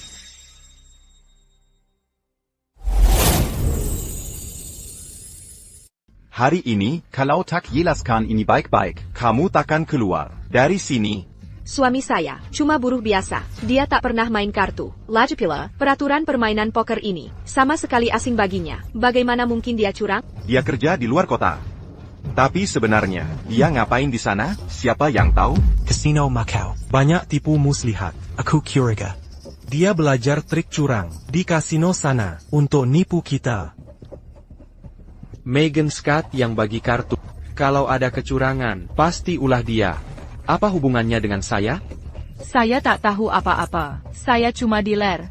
Hari ini, Kalau tak jelaskan ini baik-baik. kamu takkan keluar dari sini. Suami saya, cuma buruh biasa. Dia tak pernah main kartu. Lagi pula, peraturan permainan poker ini, sama sekali asing baginya. Bagaimana mungkin dia curang? Dia kerja di luar kota. Tapi sebenarnya, dia ngapain di sana? Siapa yang tahu? Casino Macau. Banyak tipu muslihat. Aku curiga. Dia belajar trik curang di kasino sana untuk nipu kita. Megan Scott yang bagi kartu. Kalau ada kecurangan, pasti ulah dia. Apa hubungannya dengan saya? Saya tak tahu apa-apa. Saya cuma dealer.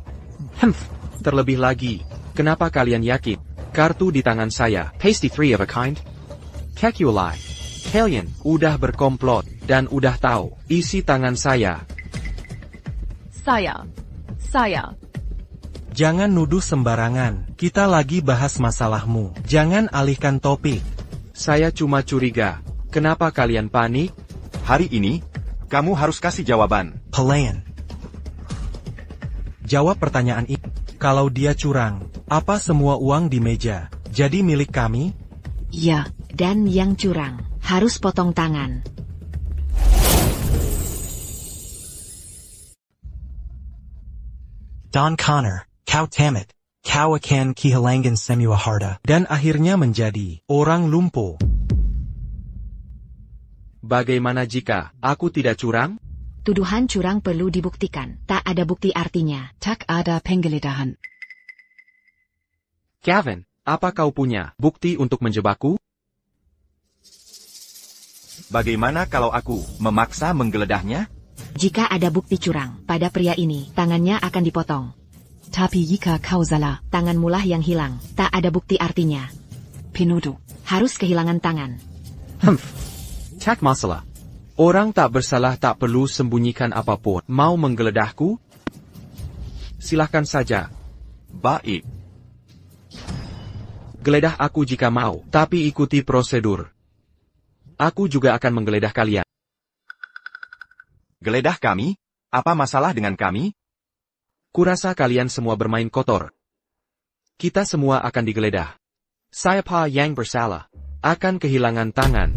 Terlebih lagi, kenapa kalian yakin? Kartu di tangan saya, pasty 3 of a kind? Calculate. Kalian udah berkomplot, dan udah tahu isi tangan saya. Saya. Jangan nuduh sembarangan. Kita lagi bahas masalahmu. Jangan alihkan topik. Saya cuma curiga. Kenapa kalian panik? Hari ini, kamu harus kasih jawaban. Pelayan. Jawab pertanyaan ini. Kalau dia curang, apa semua uang di meja jadi milik kami? Ya, dan yang curang harus potong tangan. Don Connor, kau tamat. Kau akan kehilangan semua harta. Dan akhirnya menjadi orang lumpuh. Bagaimana jika aku tidak curang? Tuduhan curang perlu dibuktikan. Tak ada bukti artinya. Tak ada penggeledahan. Gavin, apa kau punya bukti untuk menjebakku? Bagaimana kalau aku memaksa menggeledahnya? Jika ada bukti curang pada pria ini, tangannya akan dipotong. Tapi jika kau salah, tanganmu lah yang hilang. Tak ada bukti artinya. Penuduh harus kehilangan tangan. Tak masalah. Orang tak bersalah tak perlu sembunyikan apapun. Mau menggeledahku? Silahkan saja. Baik. Geledah aku jika mau, tapi ikuti prosedur. Aku juga akan menggeledah kalian. Geledah kami? Apa masalah dengan kami? Kurasa kalian semua bermain kotor. Kita semua akan digeledah. Siapa yang bersalah akan kehilangan tangan.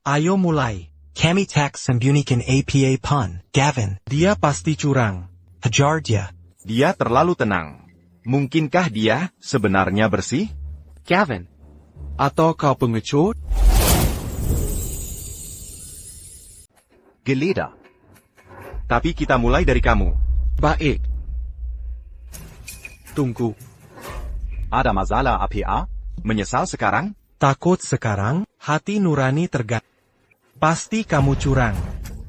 Ayo mulai. Kami tak sembunyikan apa pun. Gavin, dia pasti curang. Hajar dia. Dia terlalu tenang. Mungkinkah dia sebenarnya bersih? Gavin, atau kau pengecut? Geledah. Tapi kita mulai dari kamu. Baik. Tunggu. Ada masalah APA? Menyesal sekarang? Takut sekarang, hati nurani terganggu. Pasti kamu curang.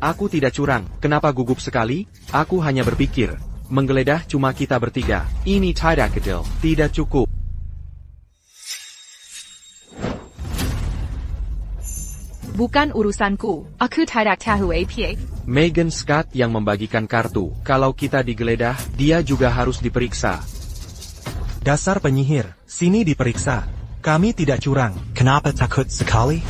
Aku tidak curang. Kenapa gugup sekali? Aku hanya berpikir. Menggeledah cuma kita bertiga. Ini tidak kecil. Tidak cukup. Bukan urusanku. Aku tidak tahu apa. Megan Scott yang membagikan kartu. Kalau kita digeledah, dia juga harus diperiksa. Dasar penyihir, sini diperiksa. Kami tidak curang. Kenapa takut sekali?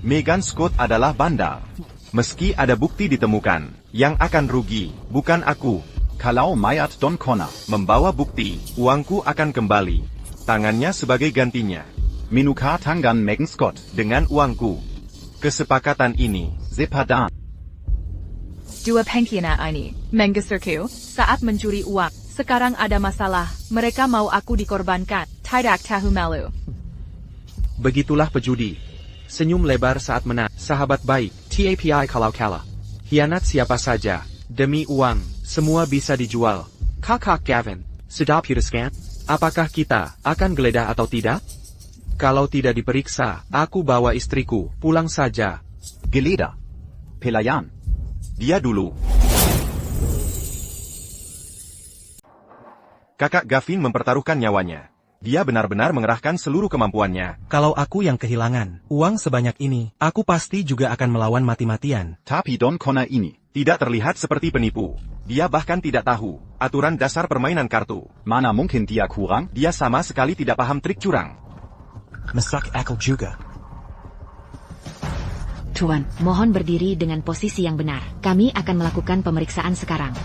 Megan Scott adalah bandar. Meski ada bukti ditemukan, yang akan rugi, bukan aku. Kalau mayat Don Connor. Membawa bukti, uangku akan kembali. Tangannya sebagai gantinya. Menukar tangan Megan Scott. Dengan uangku. Kesepakatan ini. Sepadan. Dua pengkhianat ini, menggeserku, saat mencuri uang. Sekarang ada masalah, mereka mau aku dikorbankan. Tidak tahu malu. Begitulah pejudi. Senyum lebar saat menang. Sahabat baik, TAPI kalau kalah. Hianat siapa saja. Demi uang, semua bisa dijual. Kakak Gavin, sudah putuskan? Apakah kita akan geledah atau tidak? Kalau tidak diperiksa, aku bawa istriku, pulang saja. Geledah. Pelayan. Dia dulu. Kakak Gavin mempertaruhkan nyawanya. Dia benar-benar mengerahkan seluruh kemampuannya. Kalau aku yang kehilangan uang sebanyak ini, aku pasti juga akan melawan mati-matian. Tapi Don Connor ini Tidak terlihat seperti penipu. Dia bahkan tidak tahu aturan dasar permainan kartu. Mana mungkin dia kurang? Dia sama sekali tidak paham trik curang. Masak akal juga. Tuan, mohon berdiri dengan posisi yang benar. Kami akan melakukan pemeriksaan sekarang.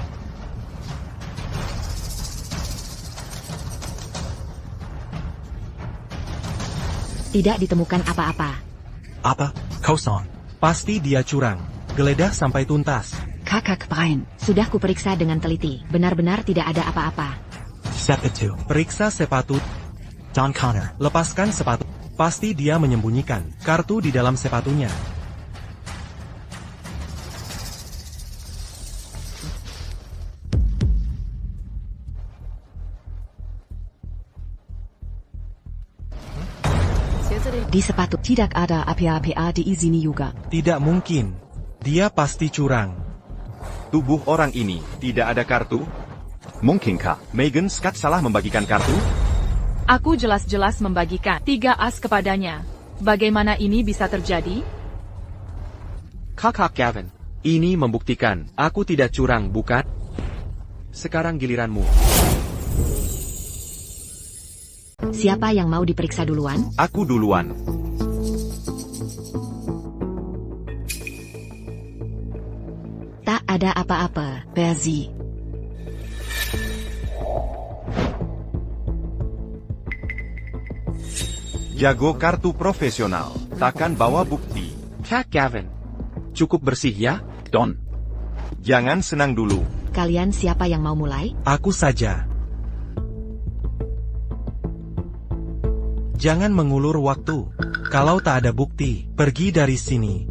Tidak ditemukan apa-apa. Apa? Kosong. Pasti dia curang. Geledah sampai tuntas. Kakak Brian, sudah kuperiksa dengan teliti. Benar-benar tidak ada apa-apa. Sepatu. Periksa sepatu. Don Connor. Lepaskan sepatu. Pasti dia menyembunyikan kartu di dalam sepatunya. Di sepatu tidak ada apa-apa di sini juga. Tidak mungkin. Dia pasti curang. Tubuh orang ini tidak ada kartu? Mungkinkah Megan Scott salah membagikan kartu? Aku jelas-jelas membagikan 3 as kepadanya. Bagaimana ini bisa terjadi? Kakak Gavin, ini membuktikan aku tidak curang, bukan? Sekarang giliranmu. Siapa yang mau diperiksa duluan? Aku duluan. Tak ada apa-apa, Percy. Jago kartu profesional, takkan bawa bukti. Kak Gavin, cukup bersih ya? Don? Jangan senang dulu. Kalian siapa yang mau mulai? Aku saja. Jangan mengulur waktu. Kalau tak ada bukti, pergi dari sini.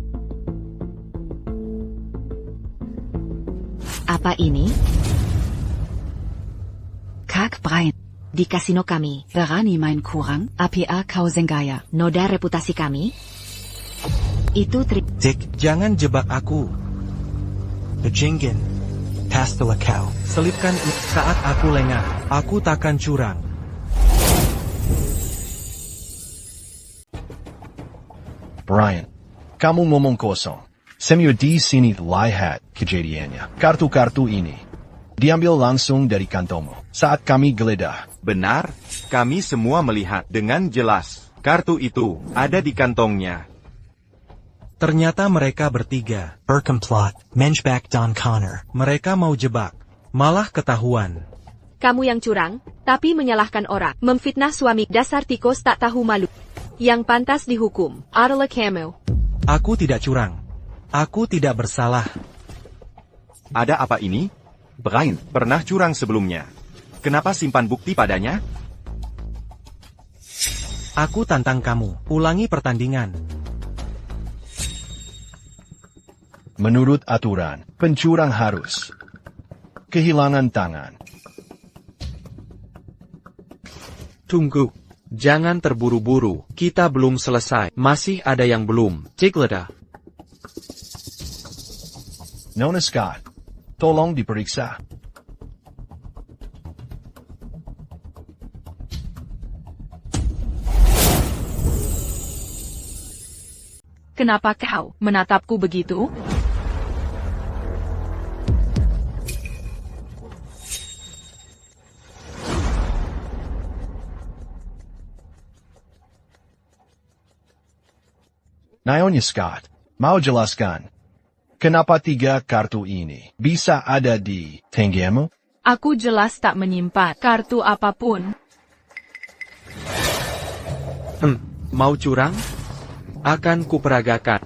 Apa ini? Kak Brian. Di kasino kami, berani main kurang? APA kau zenggaya. Noda reputasi kami? Itu trik. Dick, jangan jebak aku. Bejingin. Pastilah kau. Selipkan saat aku lengah. Aku takkan curang. Brian, kamu ngomong kosong. Semua di sini lihat kejadiannya. Kartu-kartu ini diambil langsung dari kantongmu saat kami geledah. Benar, kami semua melihat dengan jelas. Kartu itu ada di kantongnya. Ternyata mereka bertiga. Berkomplot, menjebak Don Connor. Mereka mau jebak. Malah ketahuan. Kamu yang curang, tapi menyalahkan orang. Memfitnah suami, dasar tikus tak tahu malu. Yang pantas dihukum adalah kamu. Aku tidak curang. Aku tidak bersalah. Ada apa ini? Brian, Pernah curang sebelumnya. Kenapa simpan bukti padanya? Aku tantang kamu. Ulangi pertandingan. Menurut aturan, pencurang harus kehilangan tangan. Tunggu. Jangan terburu-buru. Kita belum selesai. Masih ada yang belum. Jigleda. Nona Scott, tolong diperiksa. Kenapa kau menatapku begitu? Nyonya Scott, mau jelaskan, kenapa 3 kartu ini bisa ada di tenggamu? Aku jelas tak menyimpan kartu apapun. Mau curang? Akan kuperagakan.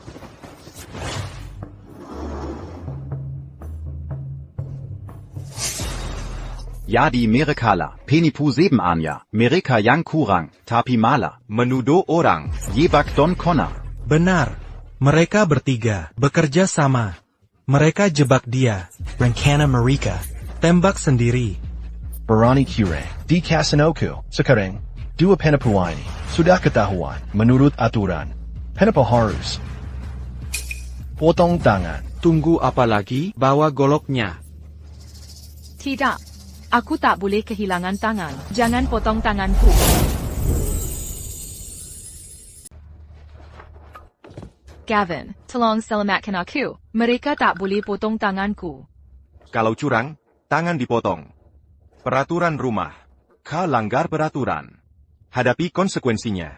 Yadi Merekala, Penipu Sebenanya, Mereka Yang Kurang, Tapi Mala, Menuduh orang. Jebak Don Connor. Benar. Mereka bertiga bekerja sama. Mereka jebak dia. Rencana Marika. Tembak sendiri. Berani Kure, di Kasinoku, sekarang, 2 penipu ini sudah ketahuan menurut aturan. Penipu harus potong tangan. Tunggu apa lagi? Bawa goloknya. Tidak. Aku tak boleh kehilangan tangan. Jangan potong tanganku. Gavin, tolong selamatkan aku. Mereka tak boleh potong tanganku. Kalau curang, tangan dipotong. Peraturan rumah. Kau langgar peraturan. Hadapi konsekuensinya.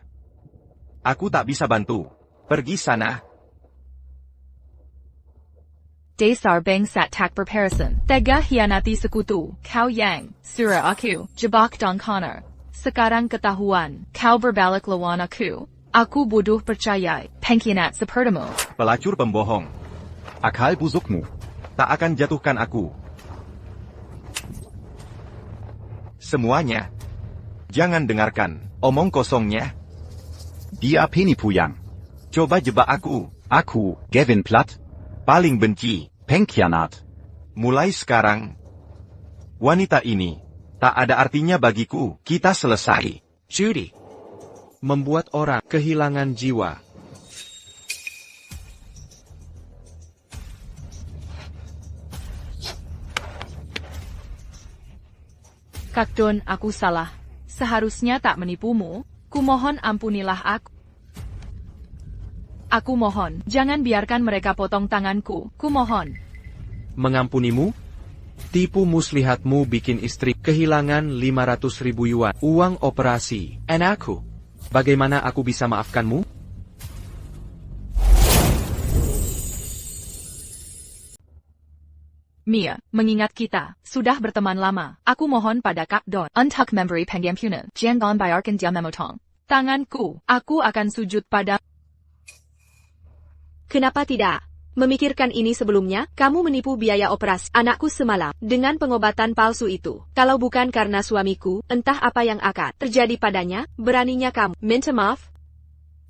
Aku tak bisa bantu. Pergi sana. Dasar bangsat tak berperson. Tega hianati sekutu. Kau yang surah aku. Jebak Don Connor. Sekarang ketahuan. Kau berbalik lawan aku. Aku bodoh percaya. Pengkhianat sepertimu. Pelacur pembohong. Akal busukmu. Tak akan jatuhkan aku. Semuanya. Jangan dengarkan omong kosongnya. Dia Penipu yang. Coba jebak aku. Aku, Gavin Platt. Paling benci. Pengkhianat. Mulai sekarang. Wanita ini tak ada artinya bagiku. Kita selesai. Judy. Membuat orang kehilangan jiwa. Kak Don, aku salah. Seharusnya tak menipumu. Kumohon ampunilah aku. Aku mohon, jangan biarkan mereka potong tanganku. Kumohon. Mengampunimu? Tipu muslihatmu bikin istri kehilangan 500.000 yuan. Uang operasi. Anakku. Bagaimana aku bisa maafkanmu? Mia, mengingat kita sudah berteman lama, aku mohon pada Kak Don untuk memberi pengampunan. Jangan bayarkan dia memotong tanganku. Aku akan sujud pada. Kenapa tidak? Memikirkan ini sebelumnya, kamu menipu biaya operasi anakku semalam dengan pengobatan palsu itu. Kalau bukan karena suamiku, entah apa yang akan terjadi padanya. Beraninya kamu minta maaf?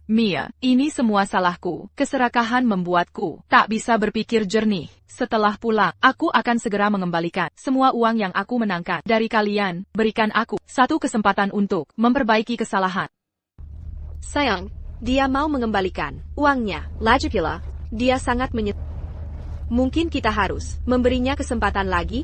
Mia, ini semua salahku. Keserakahan membuatku tak bisa berpikir jernih. Setelah pulang, aku akan segera mengembalikan semua uang yang aku menangkan dari kalian. Berikan aku satu kesempatan untuk memperbaiki kesalahan. Sayang, dia mau mengembalikan uangnya. Lagi pula, dia sangat mungkin kita harus memberinya kesempatan lagi.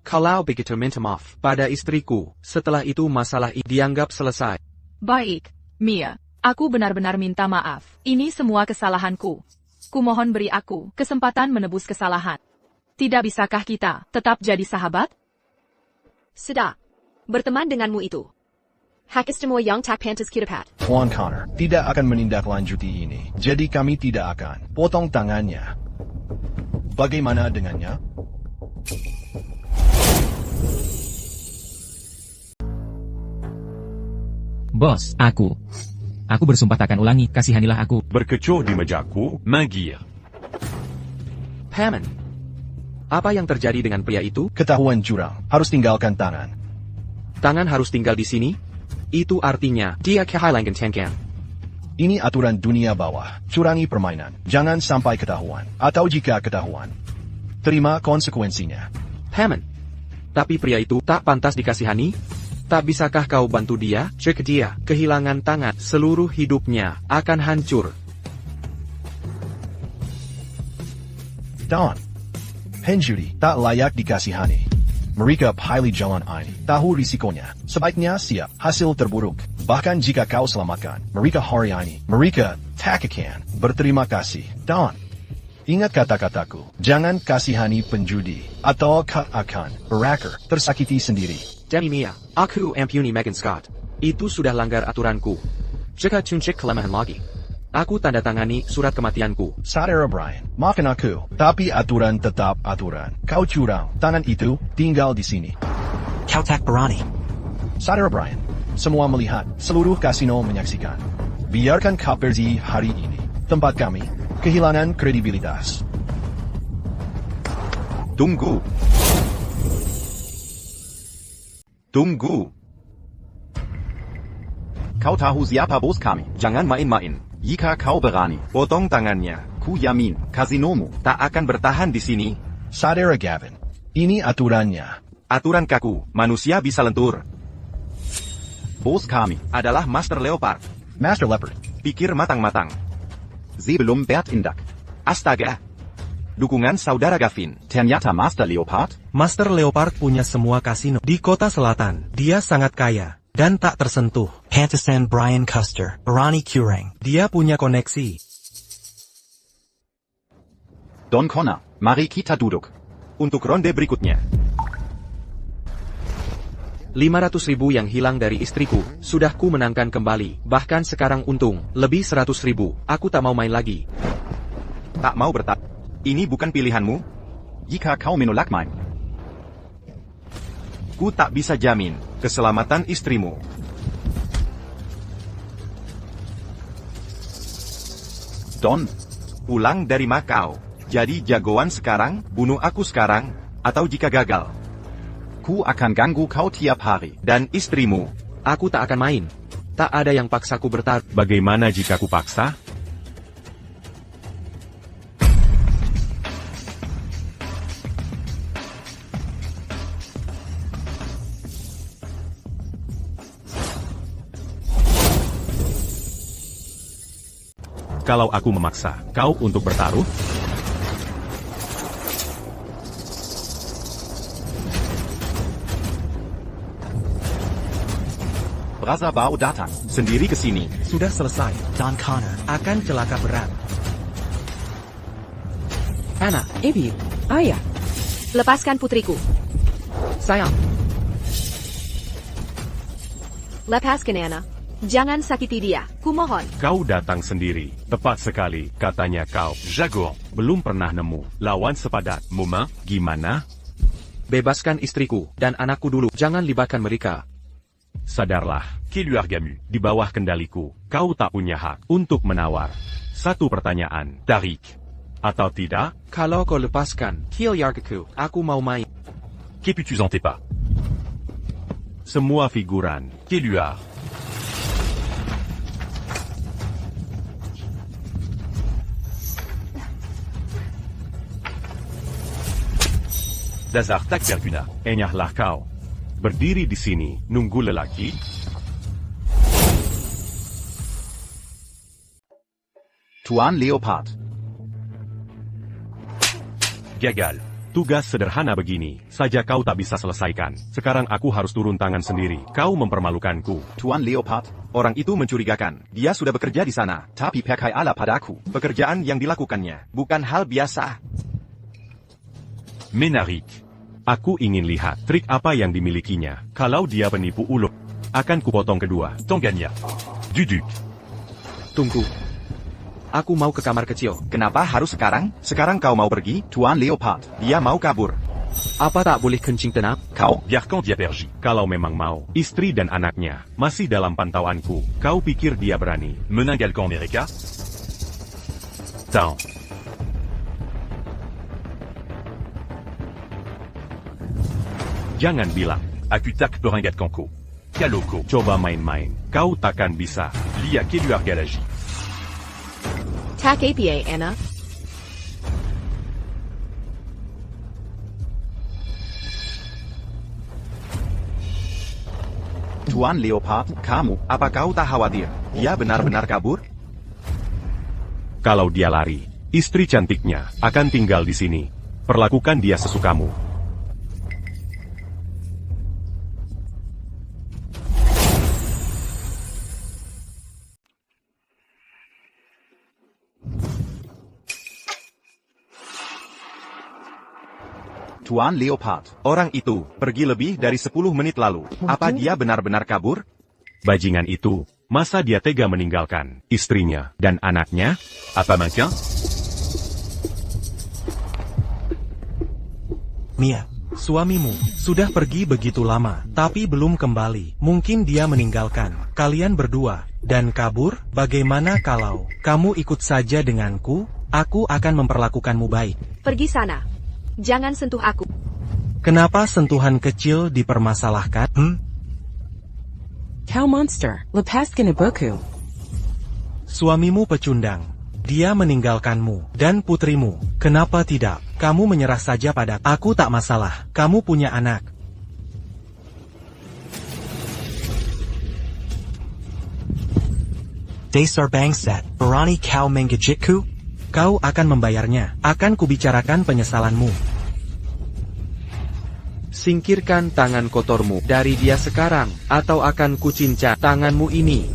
Kalau begitu minta maaf pada istriku. Setelah itu masalah ini dianggap selesai. Baik, Mia, aku benar-benar minta maaf. Ini semua kesalahanku. Kumohon beri aku kesempatan menebus kesalahan. Tidak bisakah kita tetap jadi sahabat? Sudah. Berteman denganmu itu. Hak istimewa yang tak pantas kita pat. Tuan Connor tidak akan menindaklanjuti ini. Jadi kami tidak akan potong tangannya. Bagaimana dengannya? Bos, aku bersumpah takkan ulangi, kasihanilah aku. Berkecoh di mejaku, Magir. Hammond. Apa yang terjadi dengan pria itu? Ketahuan jurang, harus tinggalkan tangan. Tangan harus tinggal di sini? Itu artinya, dia kehilangan tangan. Ini aturan dunia bawah, curangi permainan. Jangan sampai ketahuan, atau jika ketahuan, terima konsekuensinya. Hammond. Tapi pria itu tak pantas dikasihani? Tak bisakah kau bantu dia? Jika dia kehilangan tangan, seluruh hidupnya akan hancur. Don, penjudi tak layak dikasihani. Mereka pilih jalan ini, tahu risikonya. Sebaiknya siap hasil terburuk. Bahkan jika kau selamatkan mereka hari ini, mereka tak akan berterima kasih. Don, ingat kata-kataku, jangan kasihani penjudi, atau kau akan berakhir tersakiti sendiri. Demi Mia, aku ampuni Megan Scott. Itu sudah langgar aturanku. Jika tuncik kelemahan lagi, aku tanda tangani surat kematianku. Saudara Brian, maafkan aku, tapi aturan tetap aturan. Kau curang, tangan itu tinggal di sini. Kau tak berani. Saudara Brian, semua melihat, seluruh kasino menyaksikan. Biarkan kau pergi hari ini. Tempat kami kehilangan kredibilitas. Tunggu. Tunggu. Kau tahu siapa bos kami? Jangan main-main. Jika kau berani, Potong tangannya. ku yamin, kasinomu. Tak akan bertahan di sini. Saudara Gavin, ini aturannya. Aturan kaku, manusia bisa lentur. Bos kami, Adalah Master Leopard. Master Leopard, Pikir matang-matang. sebelum bertindak. Astaga. Dukungan saudara Gavin. Ternyata Master Leopard? Master Leopard punya semua kasino di kota selatan. Dia sangat kaya dan tak tersentuh. Pantesan Brian Custer, berani curang. Dia punya koneksi. Don Connor, mari kita duduk. Untuk ronde berikutnya. 500.000 yang hilang dari istriku, sudah ku menangkan kembali. Bahkan sekarang untung, lebih 100.000. Aku tak mau main lagi. Tak mau bertahan. Ini bukan pilihanmu? Jika kau menolak main, Ku tak bisa jamin keselamatan istrimu. Don, Pulang dari Makau. Jadi jagoan sekarang, bunuh aku sekarang, atau jika gagal. ku akan ganggu kau tiap hari. Dan istrimu. Aku tak akan main. Tak ada yang paksaku bertarung. Bagaimana jika ku paksa? Kalau aku memaksa kau untuk bertaruh, Brother Bao datang. Sendiri ke sini. Sudah selesai. Don Connor, Akan celaka berat. Anna, Ibu, ayah, Lepaskan putriku. sayang. Lepaskan Anna. Jangan sakiti dia. Kumohon. kau datang sendiri. Tepat sekali, katanya kau. Jago, belum pernah nemu lawan sepadat. Muma, gimana? Bebaskan istriku dan anakku dulu. Jangan libatkan mereka. Sadarlah, Keluargamu di bawah kendaliku. Kau tak punya hak untuk menawar. Satu pertanyaan, tarik atau tidak? Kalau kau lepaskan keluargaku, aku mau main. Que puis-tu en tes pas? Semua figuran, keluar. Dasar tak berguna, enyahlah kau. Berdiri di sini, nunggu lelaki? Tuan Leopard. Gagal. Tugas sederhana begini saja kau tak bisa selesaikan. Sekarang aku harus turun tangan sendiri. Kau mempermalukanku. Tuan Leopard, Orang itu mencurigakan. Dia sudah bekerja di sana. tapi pakai ala padaku. Pekerjaan yang dilakukannya bukan hal biasa. Menarik. Aku ingin lihat trik apa yang dimilikinya. Kalau dia penipu ulung, akan kupotong kedua tonggannya. Jujur. Tunggu. Aku mau ke kamar kecil. Kenapa harus sekarang? Sekarang kau mau pergi? Tuan Leopard, Dia mau kabur. Apa tak boleh kencing tenap? kau, Biarkan dia pergi. Kalau memang mau, istri dan anaknya masih dalam pantauanku. Kau pikir dia berani meninggalkan mereka? Tahu. Jangan bilang, aku tak meringatkanku. Kalau kau coba main-main, kau takkan bisa. Lihat keluarga lagi. Tak apa, Anna. Tuan Leopard, kamu, Apa kau tak khawatir? Dia benar-benar kabur? Kalau dia lari, istri cantiknya akan tinggal di sini. Perlakukan dia sesukamu. Tuan Leopard, Orang itu pergi lebih dari 10 menit lalu. Apa dia benar-benar kabur? Bajingan itu, masa dia tega meninggalkan istrinya dan anaknya? Apa macam? Mia, suamimu sudah pergi begitu lama, tapi belum kembali. Mungkin dia meninggalkan kalian berdua dan kabur. Bagaimana kalau kamu ikut saja denganku? Aku akan memperlakukanmu baik. Pergi sana. Jangan sentuh aku. Kenapa sentuhan kecil dipermasalahkan? Cow monster, lepaskan ibuku. Suamimu pecundang. Dia meninggalkanmu dan putrimu. Kenapa tidak? Kamu menyerah saja pada aku, tak masalah. Kamu punya anak. Dasar bangsat, berani kau menggigitku? Kau akan membayarnya. Akan kubicarakan penyesalanmu. Singkirkan tangan kotormu dari dia sekarang, atau akan kucincang tanganmu ini.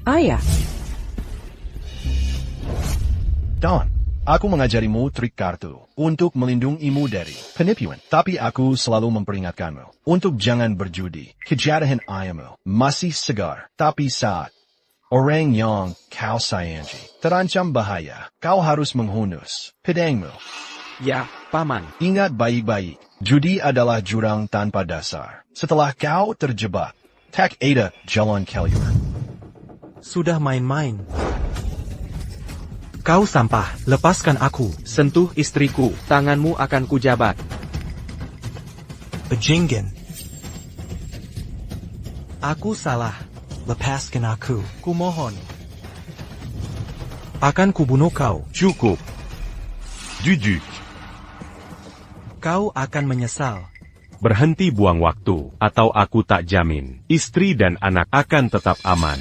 Ayah, Don, aku mengajarimu trik kartu untuk melindungimu dari penipuan. Tapi aku selalu memperingatkanmu untuk jangan berjudi. Kejadian ayahmu masih segar, tapi saat orang yang kau sayangi terancam bahaya, kau harus menghunus pedangmu. Ya, Paman. Ingat baik-baik, judi adalah jurang tanpa dasar. Setelah kau terjebak, tak ada jalan keluar. Sudah main-main. Kau sampah, lepaskan aku. Sentuh istriku, tanganmu akan kujabat. Bajingan, Aku salah. lepaskan aku. Kumohon. Akan kubunuh kau. Cukup. Jujur. Kau akan menyesal. Berhenti buang waktu, atau aku tak jamin istri dan anak akan tetap aman.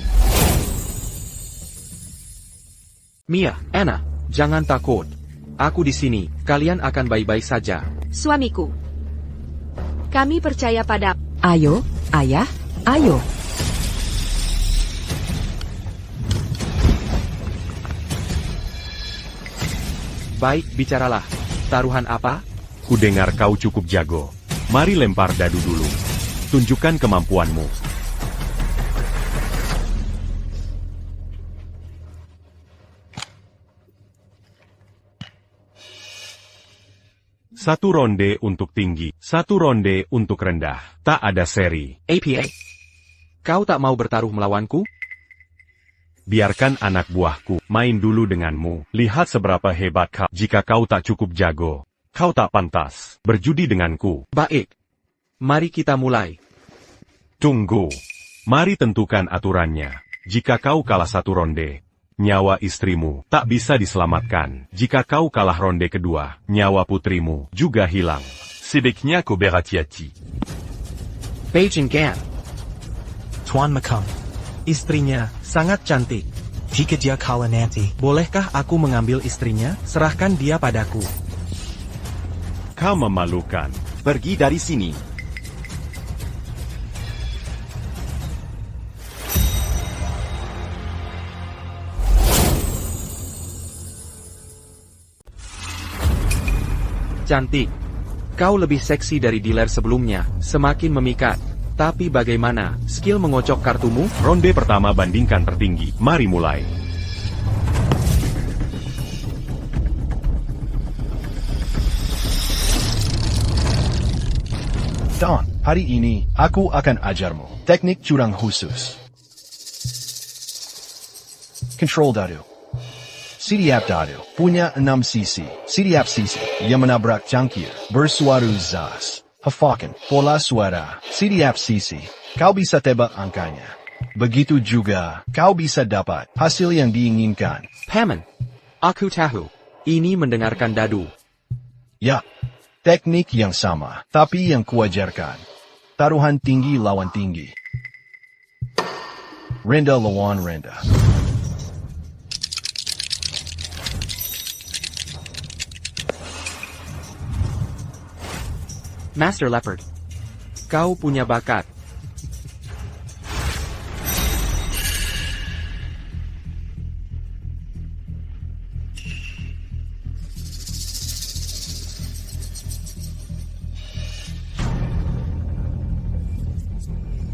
Mia, Anna, jangan takut. Aku di sini, kalian akan baik-baik saja. Suamiku. Kami percaya pada... ayo, ayah, ayo. Baik, bicaralah. Taruhan apa? Ku dengar kau cukup jago. Mari lempar dadu dulu. Tunjukkan kemampuanmu. Satu ronde untuk tinggi, satu ronde untuk rendah. Tak ada seri. APA. Kau tak mau bertaruh melawanku? Biarkan anak buahku main dulu denganmu. Lihat seberapa hebat kau. Jika kau tak cukup jago, kau tak pantas berjudi denganku. Baik. Mari kita mulai. Tunggu. Mari tentukan aturannya. Jika kau kalah satu ronde, nyawa istrimu tak bisa diselamatkan. Jika kau kalah ronde kedua, nyawa putrimu juga hilang. Sebaiknya kau berhati-hati. Beijing Gan. Tuan Makang. Istrinya sangat cantik. Jika dia kalah nanti, Bolehkah aku mengambil istrinya? Serahkan dia padaku. Kau memalukan. Pergi dari sini. Cantik. Kau lebih seksi dari dealer sebelumnya, semakin memikat. Tapi bagaimana, skill mengocok kartumu? Ronde pertama bandingkan tertinggi. Mari mulai. Don, hari ini, aku akan ajarmu teknik curang khusus. Control dadu. Setiap dadu punya 6 sisi. Setiap sisi yang menabrak cangkir bersuara zas. Hafakan pola suara. Setiap sisi, kau bisa tebak angkanya. Begitu juga, kau bisa dapat hasil yang diinginkan. Paman. Aku tahu. Ini mendengarkan dadu. Ya, teknik yang sama, tapi yang kuajarkan. Taruhan tinggi lawan tinggi. Renda lawan renda. Master Leopard. Kau punya bakat.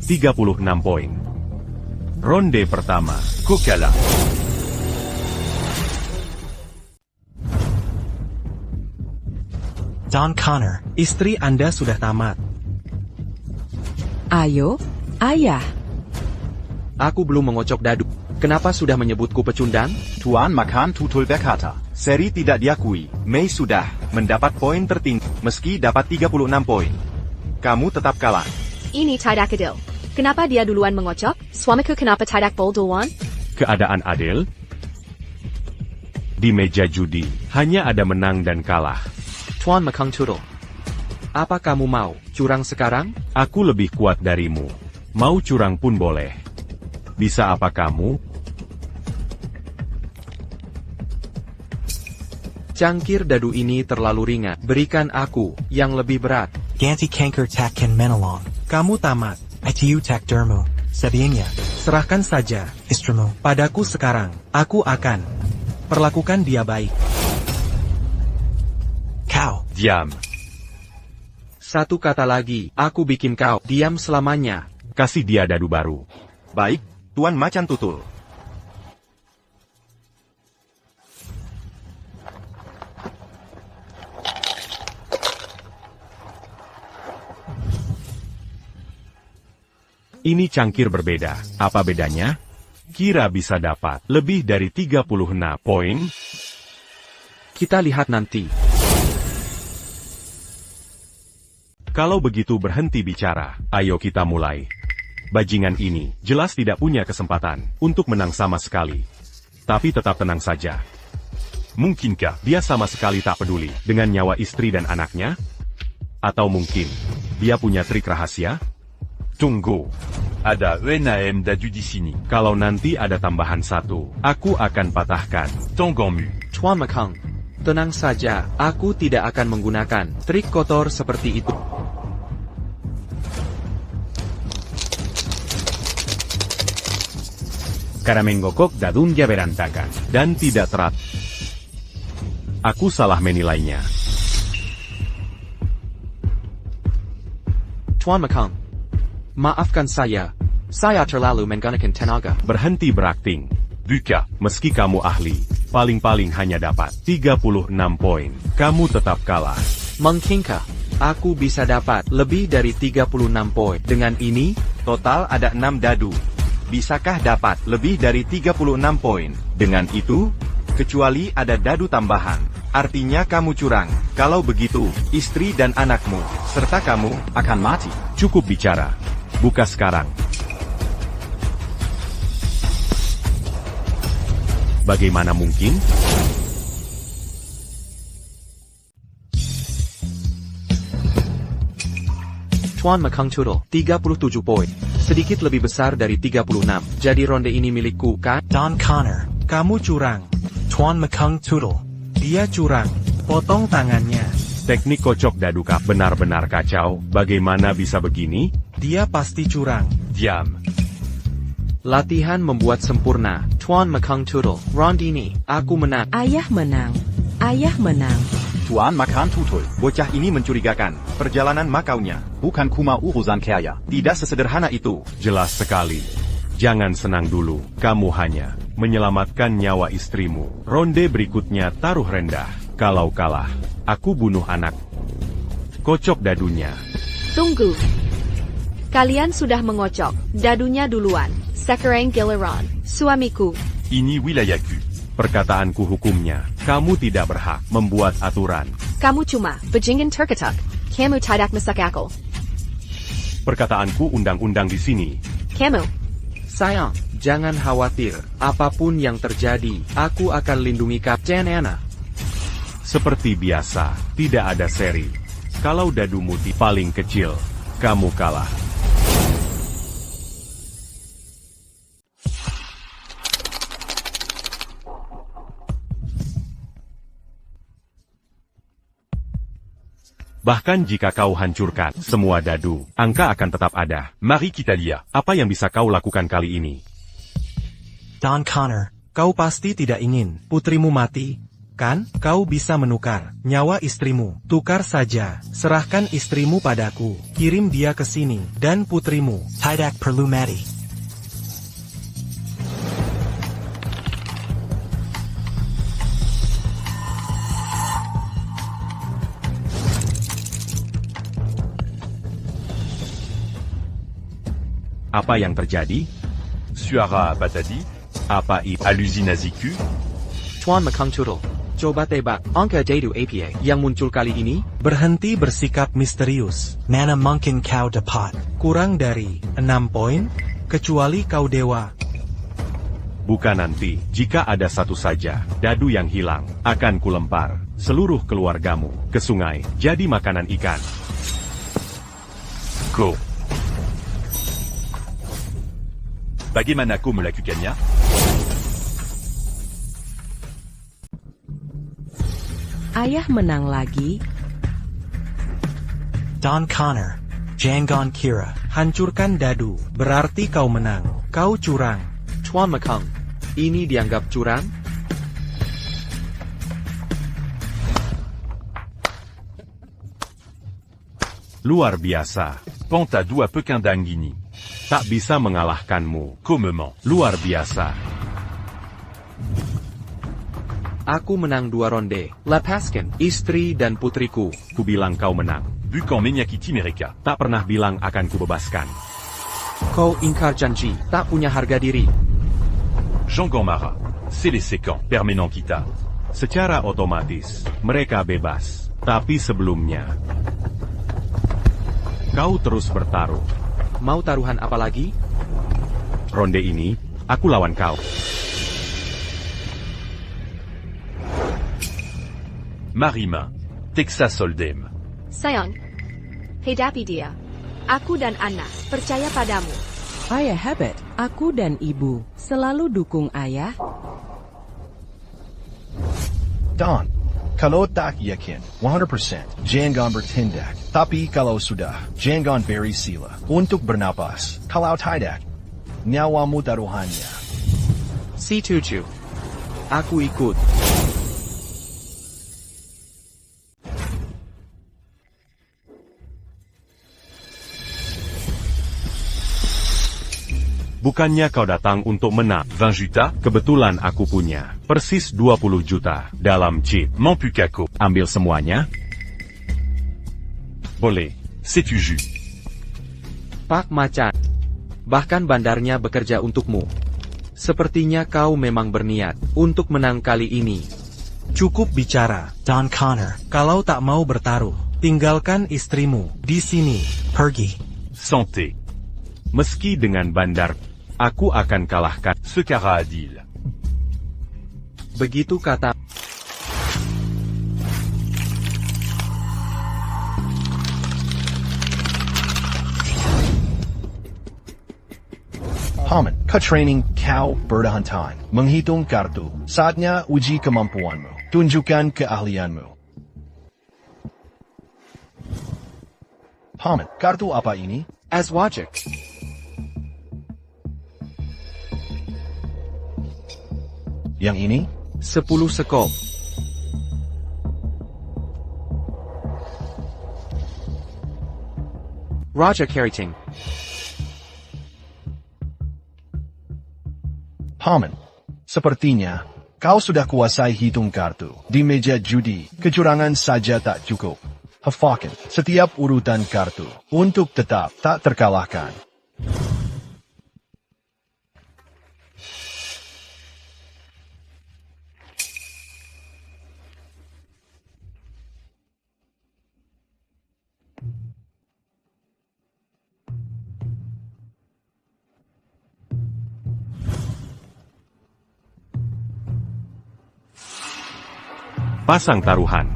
...36 poin. Ronde pertama, kau kalah. Don Connor. Istri Anda sudah tamat. Ayo, ayah. Aku belum mengocok dadu. Kenapa sudah menyebutku pecundang? Tuan Makan tutul berkata. Seri tidak diakui. Mei sudah mendapat poin tertinggi, meski dapat 36 poin. Kamu tetap kalah. Ini tidak adil. Kenapa dia duluan mengocok? Suamiku kenapa tidak bold duluan? Keadaan adil? Di meja judi, hanya ada menang dan kalah. Tuan Makang Turtle. Apa kamu mau curang sekarang? Aku lebih kuat darimu. Mau curang pun boleh. Bisa apa kamu? Cangkir dadu ini terlalu ringan. Berikan aku yang lebih berat. Ganti kanker takkan menolong. Kamu tamat. Itiu tak dermu. Sebianya. Serahkan saja Istrimu. padaku sekarang. Aku akan perlakukan dia baik. Kau. Diam. Satu kata lagi, aku bikin kau diam selamanya. Kasih dia dadu baru. Baik, Tuan Macan Tutul. Ini cangkir berbeda. Apa bedanya? Kira bisa dapat lebih dari 36 poin? Kita lihat nanti. Kalau begitu berhenti bicara. Ayo kita mulai. Bajingan ini jelas tidak punya kesempatan untuk menang sama sekali. Tapi tetap tenang saja. Mungkinkah dia sama sekali tak peduli dengan nyawa istri dan anaknya? Atau mungkin dia punya trik rahasia? Tunggu. Ada Wenaem dadu di sini. Kalau nanti ada tambahan satu, aku akan patahkan tonggomu. Tuan Makang, tenang saja, aku tidak akan menggunakan trik kotor seperti itu. Karamenggokok dadunja berantakan dan tidak terat. Aku salah menilainya. Tuan Makang, maafkan saya terlalu menggunakan tenaga. Berhenti berakting. Duka, meski kamu ahli, paling-paling hanya dapat 36 poin. Kamu tetap kalah. Mungkinkah aku bisa dapat lebih dari 36 poin? Dengan ini, Total ada 6 dadu. Bisakah dapat lebih dari 36 poin? Dengan itu, kecuali ada dadu tambahan. Artinya kamu curang. Kalau begitu, istri dan anakmu, serta kamu, akan mati. Cukup bicara. Buka sekarang. Bagaimana mungkin? Tuan Mekang Turtle, 37 poin. Sedikit lebih besar dari 36. Jadi ronde ini milikku, kan? Don Connor, kamu curang. Tuan Mekang Turtle, dia curang. Potong tangannya. Teknik kocok dadu kap benar-benar kacau. Bagaimana bisa begini? Dia pasti curang. Diam. Latihan membuat sempurna. Tuan Mekang Turtle, ronde ini, aku menang. Ayah menang. Ayah menang. Tuan Makan Tutul. Bocah ini mencurigakan. Perjalanan Makaunya. Bukan kuma urusan kaya. Tidak sesederhana itu. Jelas sekali. Jangan senang dulu. Kamu hanya menyelamatkan nyawa istrimu. Ronde berikutnya taruh rendah. Kalau kalah, aku bunuh anak. Kocok dadunya. Tunggu. Kalian sudah mengocok. Dadunya duluan. Sekarang giliran suamiku. Ini wilayahku. Perkataanku hukumnya. Kamu tidak berhak membuat aturan. Kamu cuma bajingan terketuk. Kamu tidak masak akal. Perkataanku undang-undang di sini. Kamu. Sayang, jangan khawatir. Apapun yang terjadi, aku akan lindungi Kapten Anna. Seperti biasa, tidak ada seri. Kalau dadumu di paling kecil, kamu kalah. Bahkan jika kau hancurkan semua dadu, angka akan tetap ada. Mari kita lihat apa yang bisa kau lakukan kali ini. Don Connor, kau pasti tidak ingin putrimu mati, kan? Kau bisa menukar nyawa istrimu. Tukar saja. Serahkan istrimu padaku. Kirim dia ke sini. Dan putrimu. Tidak perlu mati. Apa yang terjadi? Suara apa tadi? Apa itu? Halusinasiku? Tuan Mekang Turtle, coba tebak angka dadu APA yang muncul kali ini. Berhenti bersikap misterius. Mana mungkin kau dapat? Kurang dari 6 poin? Kecuali kau dewa. Bukan nanti, jika ada satu saja dadu yang hilang, akan kulempar seluruh keluargamu ke sungai, jadi makanan ikan. Go. Bagaimana kau melakukannya? Ayah menang lagi. Don Connor, Jangon Kira. Hancurkan dadu, berarti kau menang. Kau curang. Tuan Mekang, ini dianggap curang? Luar biasa. Penta dua Pequindang ini. Tak bisa mengalahkanmu. Comment. Luar biasa. Aku menang 2 ronde. Lepaskan istri dan putriku. Kubilang kau menang. Bukan menyakiti mereka. Tak pernah bilang akan kubebaskan. Kau ingkar janji, tak punya harga diri. Jangan marah. C'est les séquents permanents kita. Secara otomatis, mereka bebas. Tapi sebelumnya, kau terus bertaruh. Mau taruhan apa lagi? Ronde ini, aku lawan kau. Marima. Texas Hold'em. Sayang. Hadapi dia. Aku dan Anna percaya padamu. Ayah hebat. Aku dan ibu selalu dukung ayah. Don, kalau tak yakin, 100%, jangan bertindak. Tapi kalau sudah, jangan beri sila untuk bernapas. Kalau tidak, nyawamu taruhannya. Setuju. Aku ikut. Bukannya kau datang untuk menang 20 juta? Kebetulan aku punya persis 20 juta dalam chip. Mampukaku. Ambil semuanya? Boleh. C'est tu jus. Pak Macan. Bahkan bandarnya bekerja untukmu. Sepertinya kau memang berniat untuk menang kali ini. Cukup bicara. Don Connor, Kalau tak mau bertaruh, tinggalkan istrimu di sini. pergi. Santé. Meski dengan bandar, aku akan kalahkan. Secara adil. Begitu kata. Paman, ka-training kau bertahan. Menghitung kartu. Saatnya uji kemampuanmu. Tunjukkan keahlianmu. Paman, kartu apa ini? As wajik. Yang ini? 10 sekop. Raja Keriting. Paman, sepertinya kau sudah kuasai hitung kartu. Di meja judi, kecurangan saja tak cukup. Hafalkan setiap urutan kartu untuk tetap tak terkalahkan. Pasang taruhan.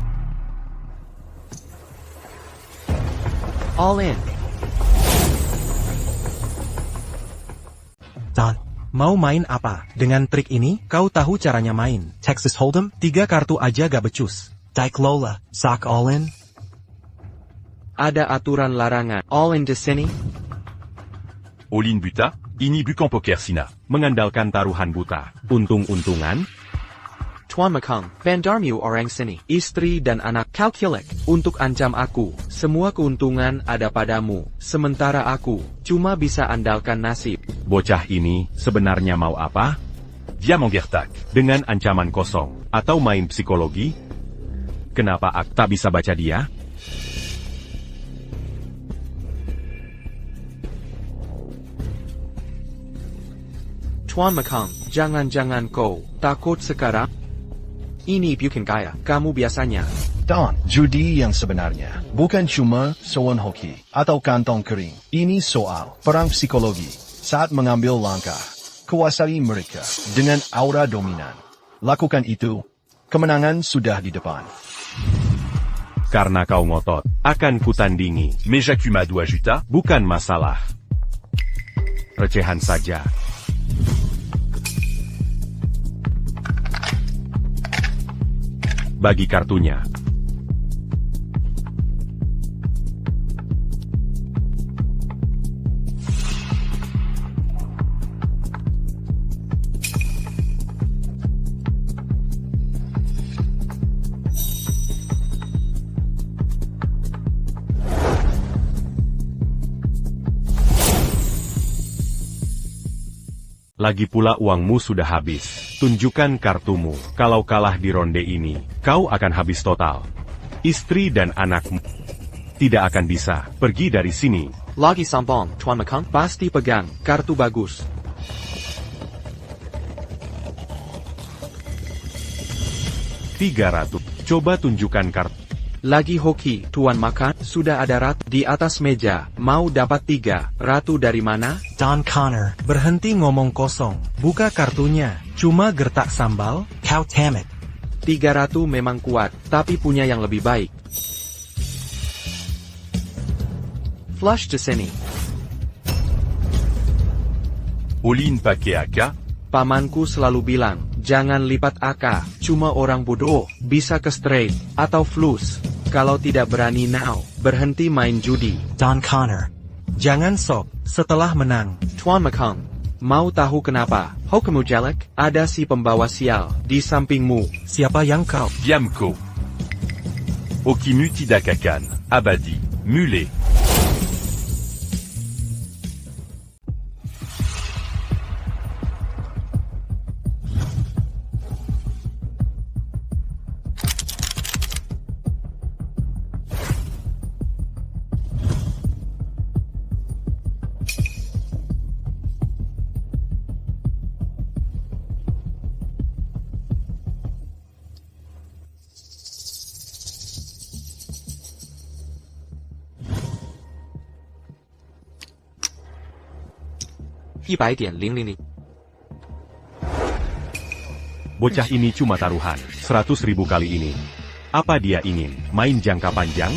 All in. Don, mau main apa? Dengan trik ini, kau tahu caranya main. Texas Hold'em, 3 kartu aja gak becus. Dyke Lola, sock all in. Ada aturan larangan. All in di sini. All-in buta, ini bukan poker sina. Mengandalkan taruhan buta. Untung-untungan. Tuan Mekong, bandarmu orang sini. Istri dan anak kalkulek. Untuk ancam aku, semua keuntungan ada padamu. Sementara aku, cuma bisa andalkan nasib. Bocah ini sebenarnya mau apa? Dia menggertak. Dengan ancaman kosong, atau main psikologi? Kenapa aku tak bisa baca dia? Tuan Mekong, jangan-jangan kau takut sekarang? Ini bukan kaya, kamu biasanya. Don, judi yang sebenarnya bukan cuma soal hoki atau kantong kering. Ini soal perang psikologi. Saat mengambil langkah, kuasai mereka dengan aura dominan. Lakukan itu, kemenangan sudah di depan. Karena kau ngotot, akan kutandingi. Mais Jacuma doit juta. Bukan masalah. Recehan saja. Bagi kartunya. Lagi pula uangmu sudah habis. Tunjukkan kartumu. Kalau kalah di ronde ini, kau akan habis total. Istri dan anakmu tidak akan bisa pergi dari sini. Lagi sombong, Tuan Mekong. Pasti pegang kartu bagus. $300. Coba tunjukkan kartu. Lagi hoki, Tuan Makan. Sudah ada ratu di atas meja. Mau dapat 3 ratu dari mana? Don Connor, Berhenti ngomong kosong. Buka kartunya. Cuma gertak sambal. Cow Tammet. 3 ratu memang kuat, tapi punya yang lebih baik. Flush di sini. All-in pakai AK. Pamanku selalu bilang, jangan lipat AK. Cuma orang bodoh bisa ke straight atau flus. Kalau tidak berani now, berhenti main judi. Don Connor. Jangan sok. Setelah menang. Tuan Mekong, mau tahu kenapa? Hokamu jelek, ada si pembawa sial di sampingmu. Siapa yang kau? Diamco. Okimu tidak akan abadi. Mulet. 100.000. Bocah ini cuma taruhan 100.000 kali ini. Apa dia ingin main jangka panjang?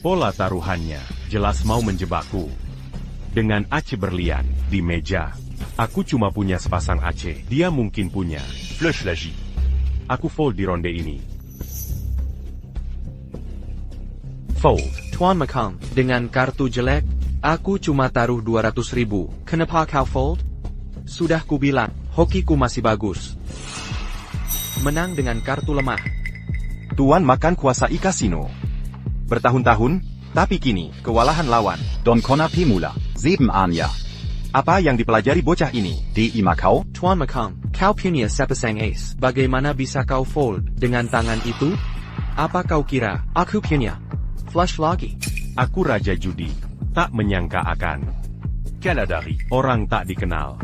Pola taruhannya jelas mau menjebakku. Dengan ace berlian di meja, aku cuma punya sepasang ace. Dia mungkin punya flush lagi. Aku fold di ronde ini. Fold. Tuan Makang, dengan kartu jelek, aku cuma taruh 200.000. Kenapa kau fold? Sudah kubilang, hokiku masih bagus. Menang dengan kartu lemah. Tuan makan kuasai kasino. Bertahun-tahun, tapi kini, kewalahan lawan. Don Connor Pimula, 7 Anya. Apa yang dipelajari bocah ini? Di Imakau? Tuan Makang, kau punya sepasang ace. Bagaimana bisa kau fold dengan tangan itu? Apa kau kira, aku punya flush lagi? Aku raja judi. Tak menyangka akan. Caladari. Orang tak dikenal.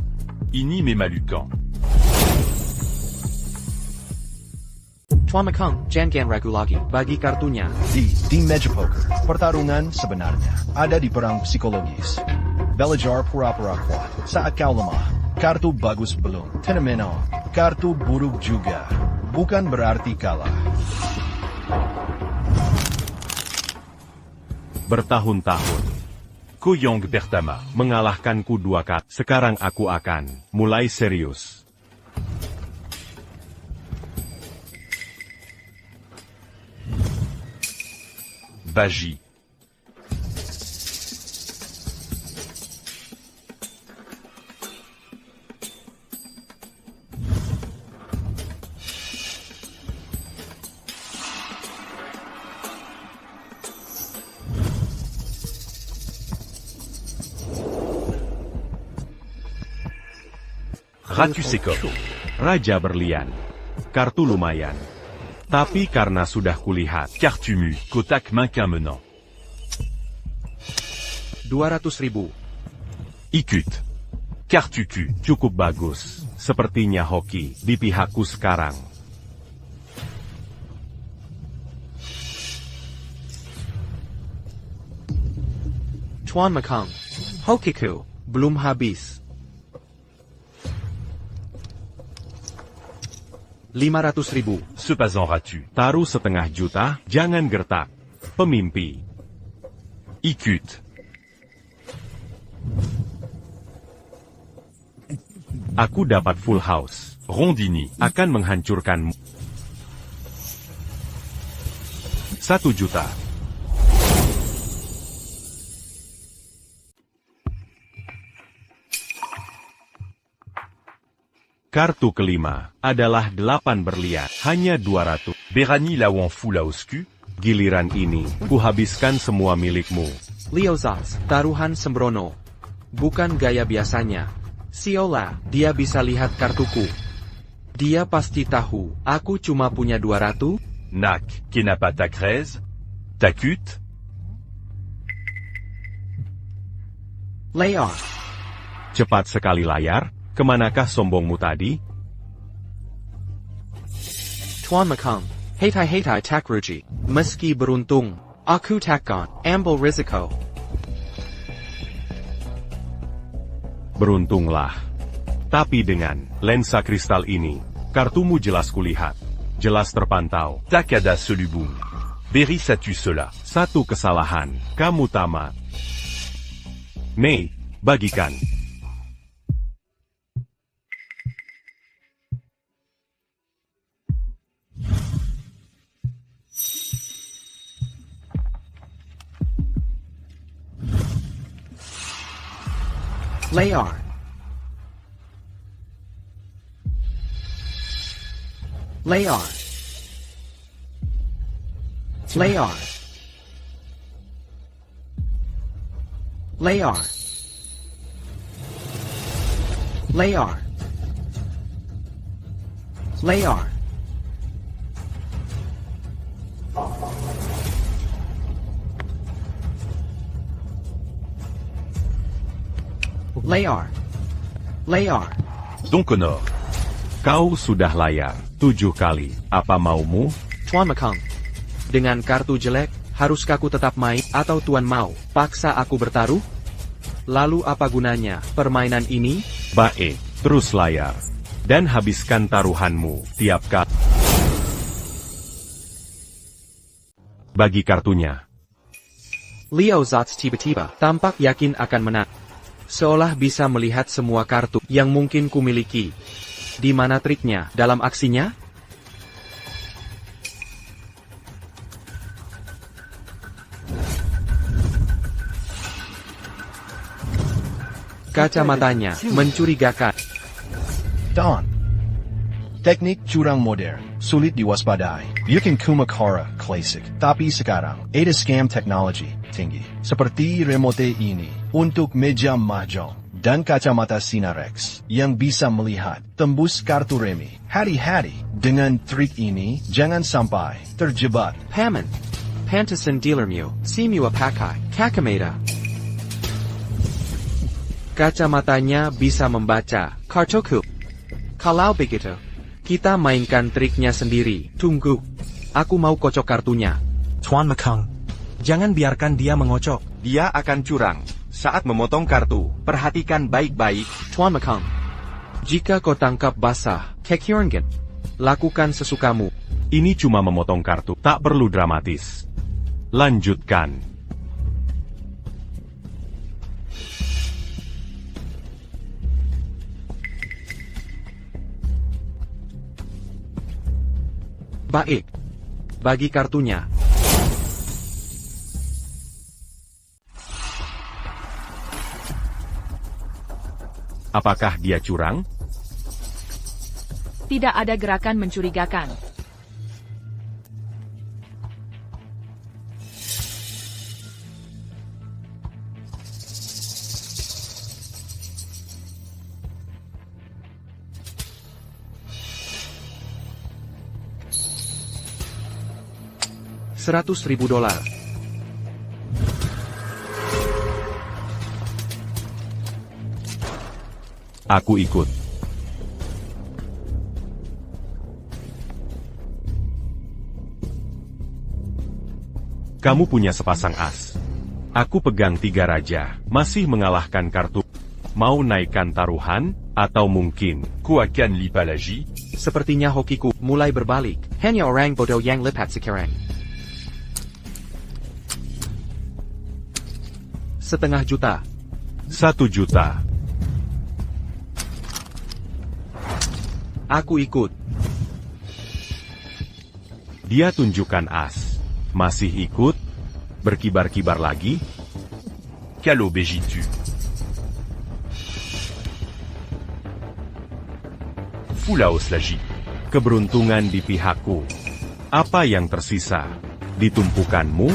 Ini memalukan. Tuan Makang, jangan ragu lagi. Bagi kartunya. Di meja poker, pertarungan sebenarnya ada di perang psikologis. Belajar pura-pura kuat saat kau lemah. Kartu bagus belum tentu. Kartu buruk juga. Bukan berarti kalah. Bertahun-tahun. Koyong Bertama. Mengalahkanku 2 kali. Sekarang aku akan mulai serius. Baji. Ratu Sekop. Raja berlian. Kartu lumayan. Tapi karena sudah kulihat. Kartu mu. Kotak makin menang. 200.000. Ikut. Kartu Q. Cukup bagus. Sepertinya hoki di pihakku sekarang. Tuan Makang, hokiku belum habis. 500.000. Sepasang ratu. Taruh 1,5 juta, jangan gertak. Pemimpi. Ikut. Aku dapat full house. Rondini. Akan menghancurkanmu. 1 juta. Kartu kelima adalah 8 berlian, hanya 200. Berani lawan full house Q. Giliran ini, kuhabiskan semua milikmu. Leo Zaz, taruhan sembrono. Bukan gaya biasanya. Siola, dia bisa lihat kartuku. Dia pasti tahu, aku cuma punya 200. Nak, kenapa tak raise? Takut? Layar. Cepat sekali layar. Kemanakah sombongmu tadi? Tuan Makang, hetai tak rugi. Meski beruntung, aku takkan ambil risiko. Beruntunglah. Tapi dengan lensa kristal ini, kartumu jelas kulihat. Jelas terpantau. Tak ada selubung. Beri satu cela. 1 kesalahan, kamu tamat. Nih, bagikan. Layar. Layar. Layar. Layar. Layar. Layar. Layar. Layar. Don Connor. Kau sudah layar 7 kali. Apa maumu? Tuan Mekong. Dengan kartu jelek, haruskah aku tetap main, atau Tuan mau paksa aku bertaruh? Lalu apa gunanya permainan ini? Baik, terus layar. Dan habiskan taruhanmu tiap kali. Bagi kartunya. Leo Zats tiba-tiba tampak yakin akan menang. Seolah bisa melihat semua kartu yang mungkin kumiliki. Di mana triknya dalam aksinya? Kacamatanya mencurigakan. Don. Teknik curang modern, sulit diwaspadai. Bukan Kumakara Classic, tapi sekarang ada scam technology tinggi. Seperti remote ini, untuk meja mahjong, dan kacamata Sinarex, yang bisa melihat tembus kartu remi. Hati-hati, dengan trik ini, jangan sampai terjebak. Paman. Pantesan dealermu, Simua pakai, Kakameda. Kacamatanya bisa membaca kartuku. Kalau begitu, kita mainkan triknya sendiri. Tunggu. Aku mau kocok kartunya. Tuan Mekong. Jangan biarkan dia mengocok. Dia akan curang. Saat memotong kartu, perhatikan baik-baik. Tuan Mekong. Jika kau tangkap basah, Kekirangan, lakukan sesukamu. Ini cuma memotong kartu, tak perlu dramatis. Lanjutkan. Baik. Bagi kartunya. Apakah dia curang? Tidak ada gerakan mencurigakan. $100.000. Aku ikut. Kamu punya sepasang as. Aku pegang 3 raja, masih mengalahkan kartu. Mau naikkan taruhan, atau mungkin Kuakan Lipalaji. Sepertinya hokiku mulai berbalik. Hanya orang bodoh yang lipat sekarang. $1 juta. 1 juta. Aku ikut. Dia tunjukkan as. Masih ikut? Berkibar-kibar lagi? Calo Begitu. Fulaos Lagi. Keberuntungan di pihakku. Apa yang tersisa? Ditumpukanmu?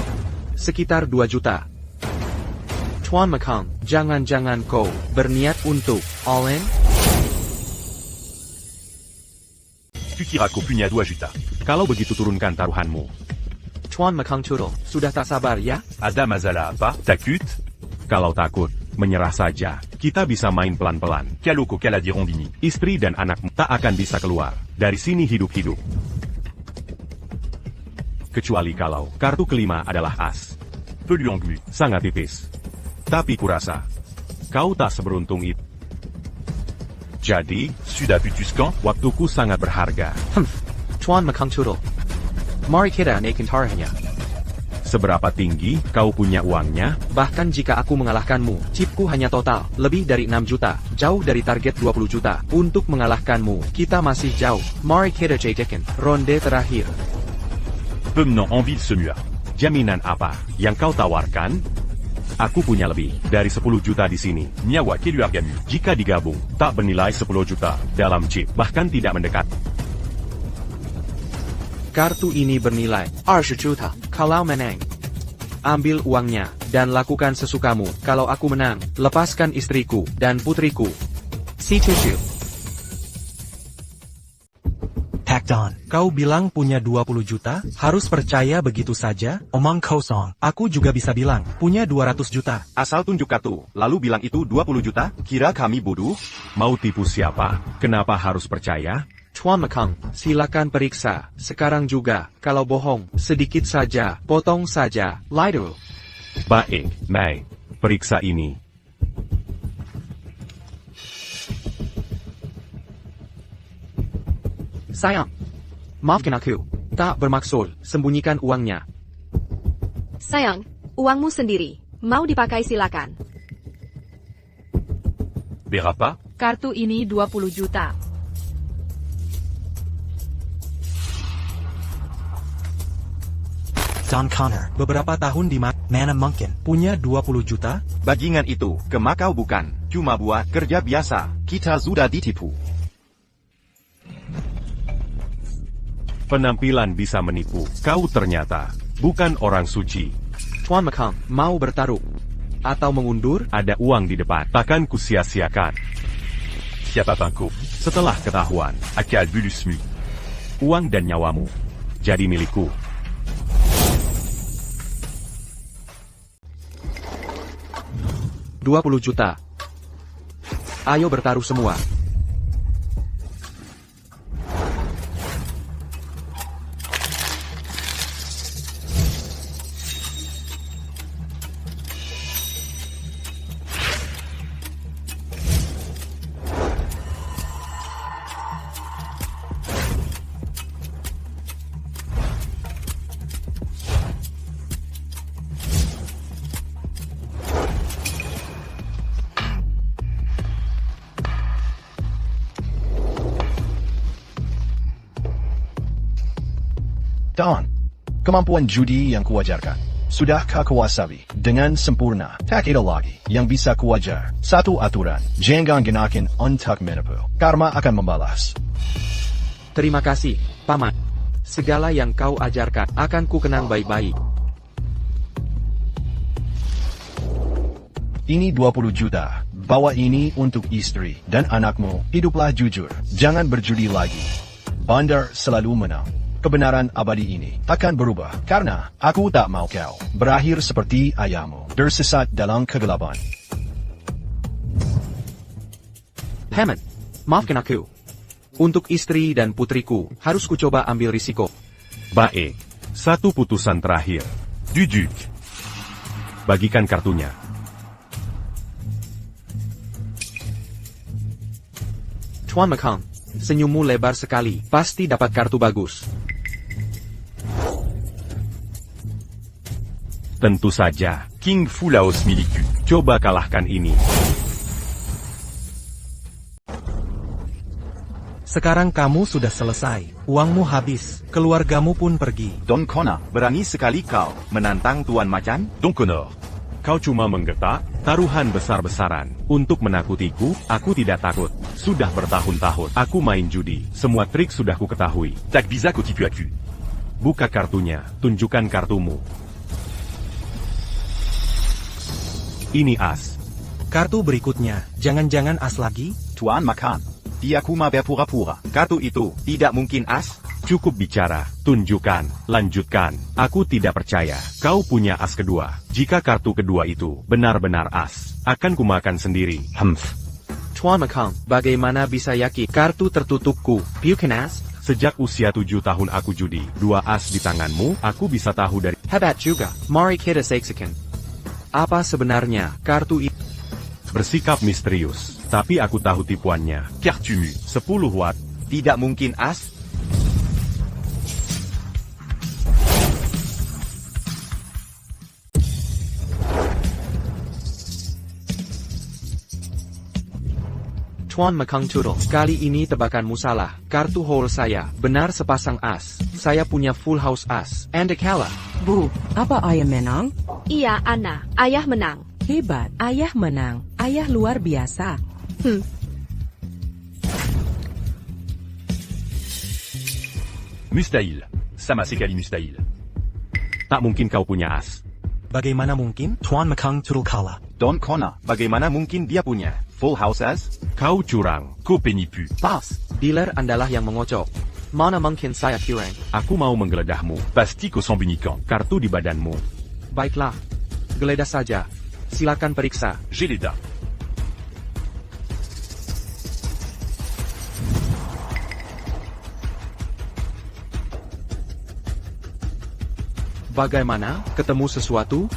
Sekitar 2 juta. Tuan Mekong, jangan-jangan kau berniat untuk all in? Kukiraku punya 2 juta. Kalau begitu turunkan taruhanmu. Tuan Mekong Turtle, sudah tak sabar ya? Ada masalah apa? Takut? Kalau takut, menyerah saja. Kita bisa main pelan-pelan. Calo Kokala di Rondini. Istri dan anakmu tak akan bisa keluar dari sini hidup-hidup. Kecuali kalau kartu kelima adalah as. Peluangmu. Sangat tipis. Tapi kurasa, kau tak seberuntung itu. Jadi, Sudah putuskan? waktuku sangat berharga. Tuan Mekong Turtle. Mari kita naikkan taruhannya. Seberapa tinggi kau punya uangnya? Bahkan jika aku mengalahkanmu, chipku hanya total lebih dari 6 juta, jauh dari target 20 juta. Untuk mengalahkanmu, kita masih jauh. Mari kita jadikan ronde terakhir. Pemenang envie semua. Jaminan apa yang kau tawarkan? Aku punya lebih dari 10 juta di sini. Nyawa keluargamu. Jika digabung, tak bernilai 10 juta dalam chip, bahkan tidak mendekat. Kartu ini bernilai 20 juta. Kalau menang, ambil uangnya, dan lakukan sesukamu. Kalau aku menang, lepaskan istriku dan putriku. Si 7. Packed Don. Kau bilang punya 20 juta? Harus percaya begitu saja? Omong kosong. Aku juga bisa bilang, punya 200 juta. Asal tunjuk kartu, lalu bilang itu 20 juta? Kira kami bodoh? Mau tipu siapa? Kenapa harus percaya? Tuan Mekang, silakan periksa. Sekarang juga, kalau bohong, sedikit saja, potong saja, Lido. Baik, Mei. Periksa ini. Sayang, maafkan aku. Tak bermaksud, sembunyikan uangnya. Sayang, uangmu sendiri. Mau dipakai silakan. Berapa? Kartu ini 20 juta. Don Connor. Beberapa tahun di mana mungkin. punya 20 juta? Bajingan itu, ke Makau bukan, cuma buat kerja biasa. Kita sudah ditipu. Penampilan bisa menipu. Kau ternyata bukan orang suci. Tuan Mekang, mau bertaruh? Atau mengundur? Ada uang di depan. Takkan kusia-siakan. Siapa bangku? Setelah ketahuan, Akal bulusmu. uang dan nyawamu jadi milikku. $20 juta. Ayo bertaruh semua. Don, kemampuan judi yang kuajarkan sudahkah kuasai dengan sempurna? Tak ada lagi yang bisa kuajar. Satu aturan, jangan gunakan untuk menipu. Karma akan membalas. Terima kasih, Paman. Segala yang kau ajarkan akan ku kenang baik-baik. Ini 20 juta. Bawa ini untuk istri dan anakmu. Hiduplah jujur. Jangan berjudi lagi. Bandar selalu menang. Kebenaran abadi ini takkan berubah karena aku tak mau kau berakhir seperti ayahmu, tersesat dalam kegelapan. Hammond, maafkan aku. Untuk istri dan putriku, harus ku coba ambil risiko. Baik, satu putusan terakhir. Duduk. Bagikan kartunya. Tuan Mekang, senyummu lebar sekali. Pasti dapat kartu bagus. Tentu saja. King Fulaos miliku. Coba kalahkan ini. Sekarang kamu sudah selesai. Uangmu habis. Keluargamu pun pergi. Don Connor, Berani sekali kau menantang Tuan Macan? Don Connor, kau cuma menggetak taruhan besar-besaran. Untuk menakutiku, aku tidak takut. Sudah bertahun-tahun aku main judi. Semua trik sudah ku ketahui. Tak bisa ku tipu aku. Buka kartunya, tunjukkan kartumu. Ini as. Kartu berikutnya. Jangan-jangan as lagi? Tuan Makan, dia cuma berpura-pura. Kartu itu tidak mungkin as. Cukup bicara, tunjukkan, lanjutkan. Aku tidak percaya. Kau punya as kedua. Jika kartu kedua itu benar-benar as, akan kumakan sendiri. Tuan Mekang, bagaimana bisa yakin kartu tertutupku? Bukan as? Sejak usia 7 tahun aku judi. 2 as di tanganmu, aku bisa tahu dari... Hebat juga. Mari kita saksikan. Apa sebenarnya kartu itu? Bersikap misterius, tapi aku tahu tipuannya. Kartumu. 10 watt. Tidak mungkin as. Tuan Mekang Turtle, kali ini tebakanmu salah. Kartu hole saya, benar sepasang as. Saya punya full house as. Anda kalah. Bu, apa ayah menang? Iya, Anna. Ayah menang. Hebat, ayah menang. Ayah luar biasa. Mustahil. Sama sekali mustahil. Tak mungkin kau punya as. Bagaimana mungkin? Tuan Mekang Turtle kalah. Don Connor, Bagaimana mungkin dia punya full house as? Kau curang. Kau penipu. Pas. Dealer andalah yang mengocok. Mana mungkin saya curang? Aku mau menggeledahmu. Plastique au sang uniquant. Kartu di badanmu. Baiklah. Geledah saja. Silakan periksa. J'ai les dates. Bagaimana? Ketemu sesuatu?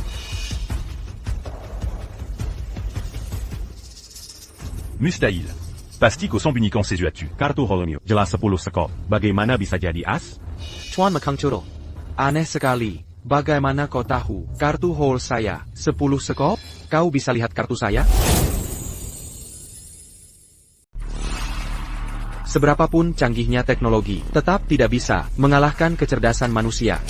Mustahil. Plastique au sang uniquant ses yeux tu. Kartu Holonio. Jelas 10 sekop. Bagaimana bisa jadi as? Tuan Mekang Curul. Aneh sekali. Bagaimana kau tahu? Kartu hole saya. 10 sekop? Kau bisa lihat kartu saya? Seberapapun canggihnya teknologi, tetap tidak bisa mengalahkan kecerdasan manusia.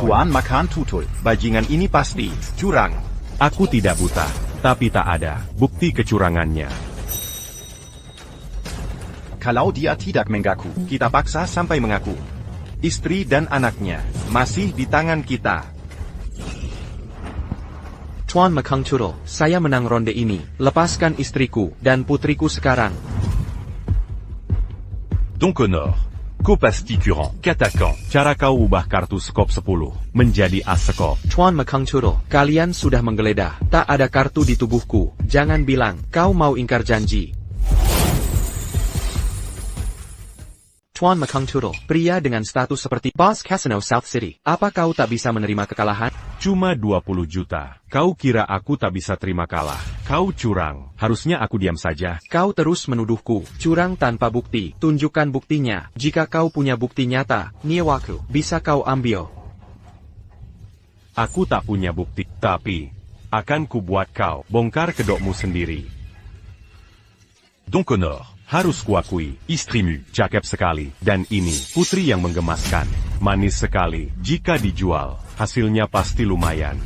Tuan makan tutul. Bajingan ini pasti curang. Aku tidak buta, tapi tak ada bukti kecurangannya. Kalau dia tidak mengaku, Kita paksa sampai mengaku. Istri dan anaknya masih di tangan kita. Tuan Mekang Curul, saya menang ronde ini. Lepaskan istriku dan putriku sekarang. Donc Honor. Copastiquant. Katakan. Cara kau ubah kartu skop 10 menjadi as skop. Tuan Mekang Curul, kalian sudah menggeledah. Tak ada kartu di tubuhku. Jangan bilang kau mau ingkar janji. Tuan Mekang Curul, pria dengan status seperti Boss Casino South City. Apa kau tak bisa menerima kekalahan? Cuma 20 juta. Kau kira aku tak bisa terima kalah? Kau curang. Harusnya aku diam saja. Kau terus menuduhku curang tanpa bukti. Tunjukkan buktinya. Jika kau punya bukti nyata, nyawaku bisa kau ambil. Aku tak punya bukti, tapi akan kubuat kau bongkar kedokmu sendiri. Donc Honor. Harus kuakui, Istrimu. cakep sekali. Dan ini, putri yang menggemaskan. Manis sekali. Jika dijual, hasilnya pasti lumayan.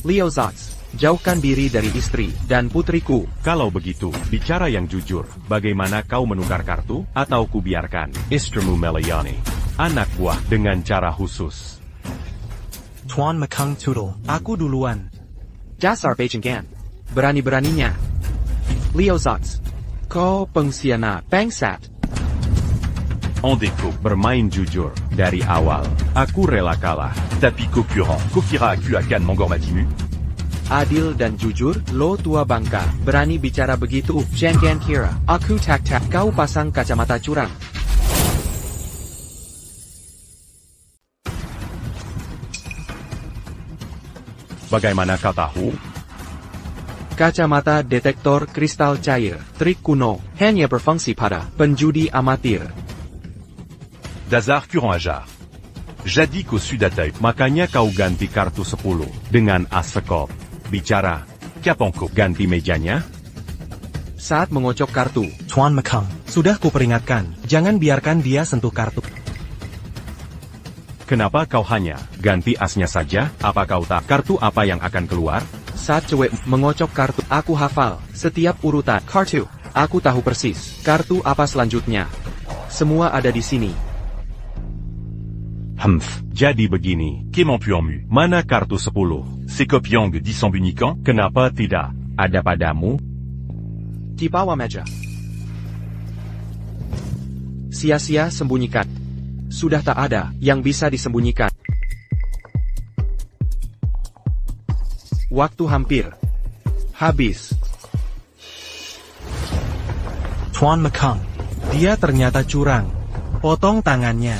Leo Zatz, jauhkan diri dari istri dan putriku. Kalau begitu, bicara yang jujur. Bagaimana kau menukar kartu? Atau kubiarkan istrimu melayani anak buah dengan cara khusus? Tuan Mekang Curul. Aku duluan. Dasar Beijinggan. Berani-beraninya. Leo Zatz. Kau pengkhianat bangsat. En déco. Bermain jujur dari awal. Aku rela kalah. Tapi concurrent. Kokira aku akan menghormatimu. Adil dan jujur, lo tua bangka. Berani bicara begitu, Jangan kira. Aku tak. Kau pasang kacamata curang. Bagaimana kau tahu? Kacamata detektor kristal cair, trik kuno, hanya berfungsi pada penjudi amatir. Dazar Curant Ajar. Jadi qu'au sud-atay. Makanya kau ganti kartu 10 dengan as sekop. Bicara. Kapanko. Ganti mejanya. Saat mengocok kartu. Tuan Mekang. Sudah kuperingatkan, jangan biarkan dia sentuh kartu. Kenapa kau hanya ganti asnya saja? Apa kau tak kartu apa yang akan keluar? Saat cewek mengocok kartu, aku hafal setiap urutan kartu. Aku tahu persis kartu apa selanjutnya. Semua ada di sini. Jadi begini. Comment puis-mu? Mana kartu 10? C'est copiang de 10 uniquant. Kenapa tidak ada padamu? Di bawah meja. Sia-sia sembunyikan. Sudah tak ada yang bisa disembunyikan. Waktu hampir habis. Tuan Mekang. Dia ternyata curang. Potong tangannya.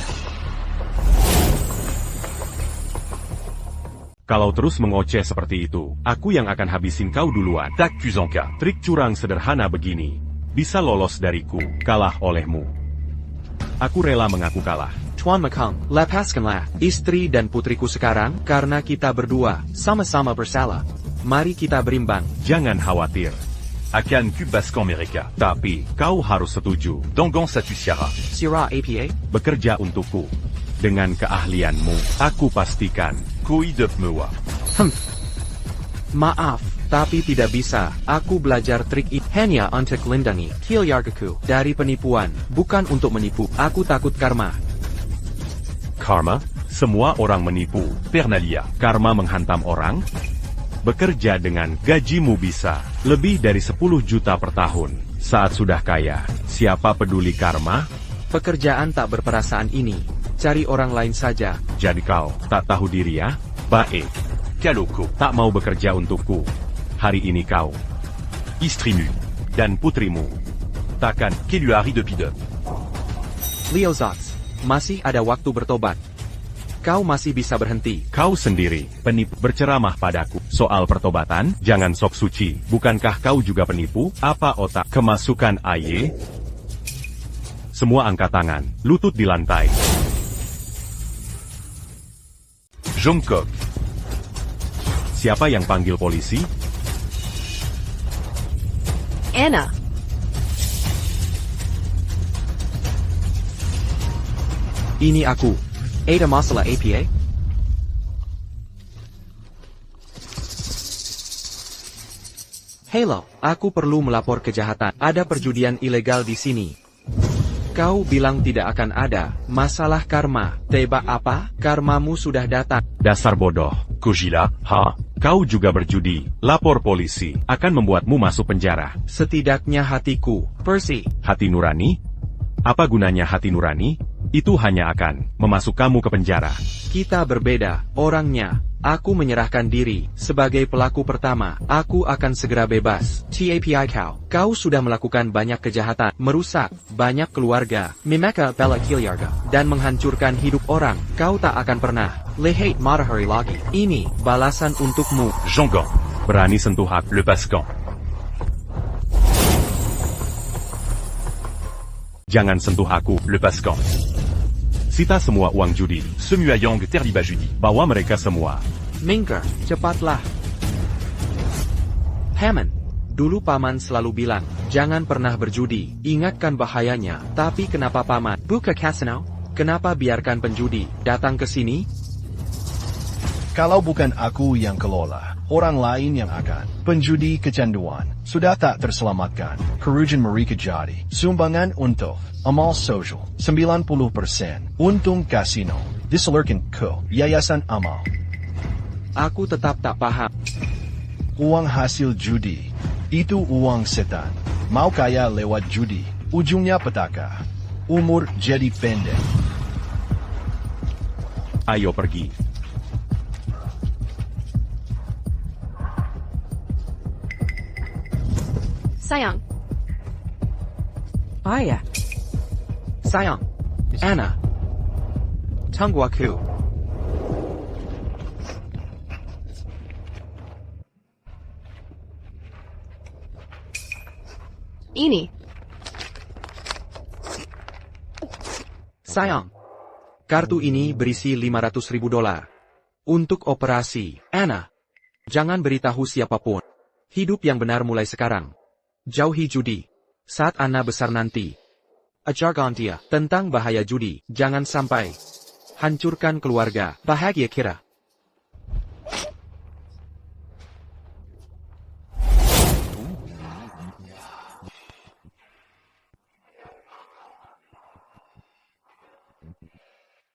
Kalau terus mengoceh seperti itu, aku yang akan habisin kau duluan. T'accusant. Trik curang sederhana begini bisa lolos dariku, kalah olehmu. Aku rela mengaku kalah. Tuan Mekang, lepaskanlah istri dan putriku sekarang, karena kita berdua sama-sama bersalah. Mari kita berimbang. Jangan khawatir. Akan kubaskan mereka. Tapi, kau harus setuju. Dongon Satu Sierra. Sierra APA? Bekerja untukku. Dengan keahlianmu, aku pastikan. Koi de mewa. Maaf, tapi tidak bisa. Aku belajar trik itu. Hanya untuk lindungi keluargaku dari penipuan, bukan untuk menipu. Aku takut karma. Karma? Semua orang menipu. Pernalia. Karma menghantam orang? Bekerja dengan gajimu bisa lebih dari 10 juta per tahun. Saat sudah kaya, siapa peduli karma? Pekerjaan tak berperasaan ini. Cari orang lain saja. Jadi kau tak tahu diri ya? Baik. Kaloko. Tak mau bekerja untukku. Hari ini kau Istrimu. dan putrimu. Takan. Keluari depuis de. Leo Zox, masih ada waktu bertobat. Kau masih bisa berhenti. Kau sendiri, penipu, berceramah padaku. Soal pertobatan, jangan sok suci. Bukankah kau juga penipu? Apa otak kemasukan AY? Semua angkat tangan, lutut di lantai. Jongkok. Siapa yang panggil polisi? Anna. Ini aku. Ada masalah APA? Halo, aku perlu melapor kejahatan. Ada perjudian ilegal di sini. Kau bilang tidak akan ada masalah karma. Tebak apa? Karmamu sudah datang. Dasar bodoh. Kojila. Ha. Kau juga berjudi. Lapor polisi. Akan membuatmu masuk penjara. Setidaknya hatiku, Percy. Hati nurani? Apa gunanya hati nurani? Itu hanya akan memasuk kamu ke penjara. Kita berbeda, orangnya. Aku menyerahkan diri. Sebagai pelaku pertama, aku akan segera bebas. TAPI kau sudah melakukan banyak kejahatan, merusak banyak keluarga, memeka bela keluarga, dan menghancurkan hidup orang. Kau tak akan pernah lihat matahari lagi. Ini balasan untukmu. Jongan. Berani sentuh aku. Le Pascan. Jangan sentuh aku. Le Pascan. Sita semua uang judi. Semuayang terlibat judi. Bawa mereka semua. Minker, cepatlah. Hammond, dulu paman selalu bilang, jangan pernah berjudi, ingatkan bahayanya. Tapi kenapa paman buka kasino? Kenapa biarkan penjudi datang ke sini? Kalau bukan aku yang kelola, orang lain yang akan. Penjudi kecanduan sudah tak terselamatkan. Kerugian mereka jadi sumbangan untuk amal sosial 90%. Untung kasino disalurkan ke yayasan amal. Aku tetap tak paham. Uang hasil judi itu uang setan. Mau kaya lewat judi, ujungnya petaka. Umur jadi pendek. Ayo pergi. Sayang. Ayah. Sayang. Anna. Tunggu aku. Ini. Sayang. Kartu ini berisi $500.000. Untuk operasi. Anna. Jangan beritahu siapapun. Hidup yang benar mulai sekarang. Jauhi judi. Saat Anna besar nanti. Ajarkan dia tentang bahaya judi. Jangan sampai hancurkan keluarga. Bahagia kira.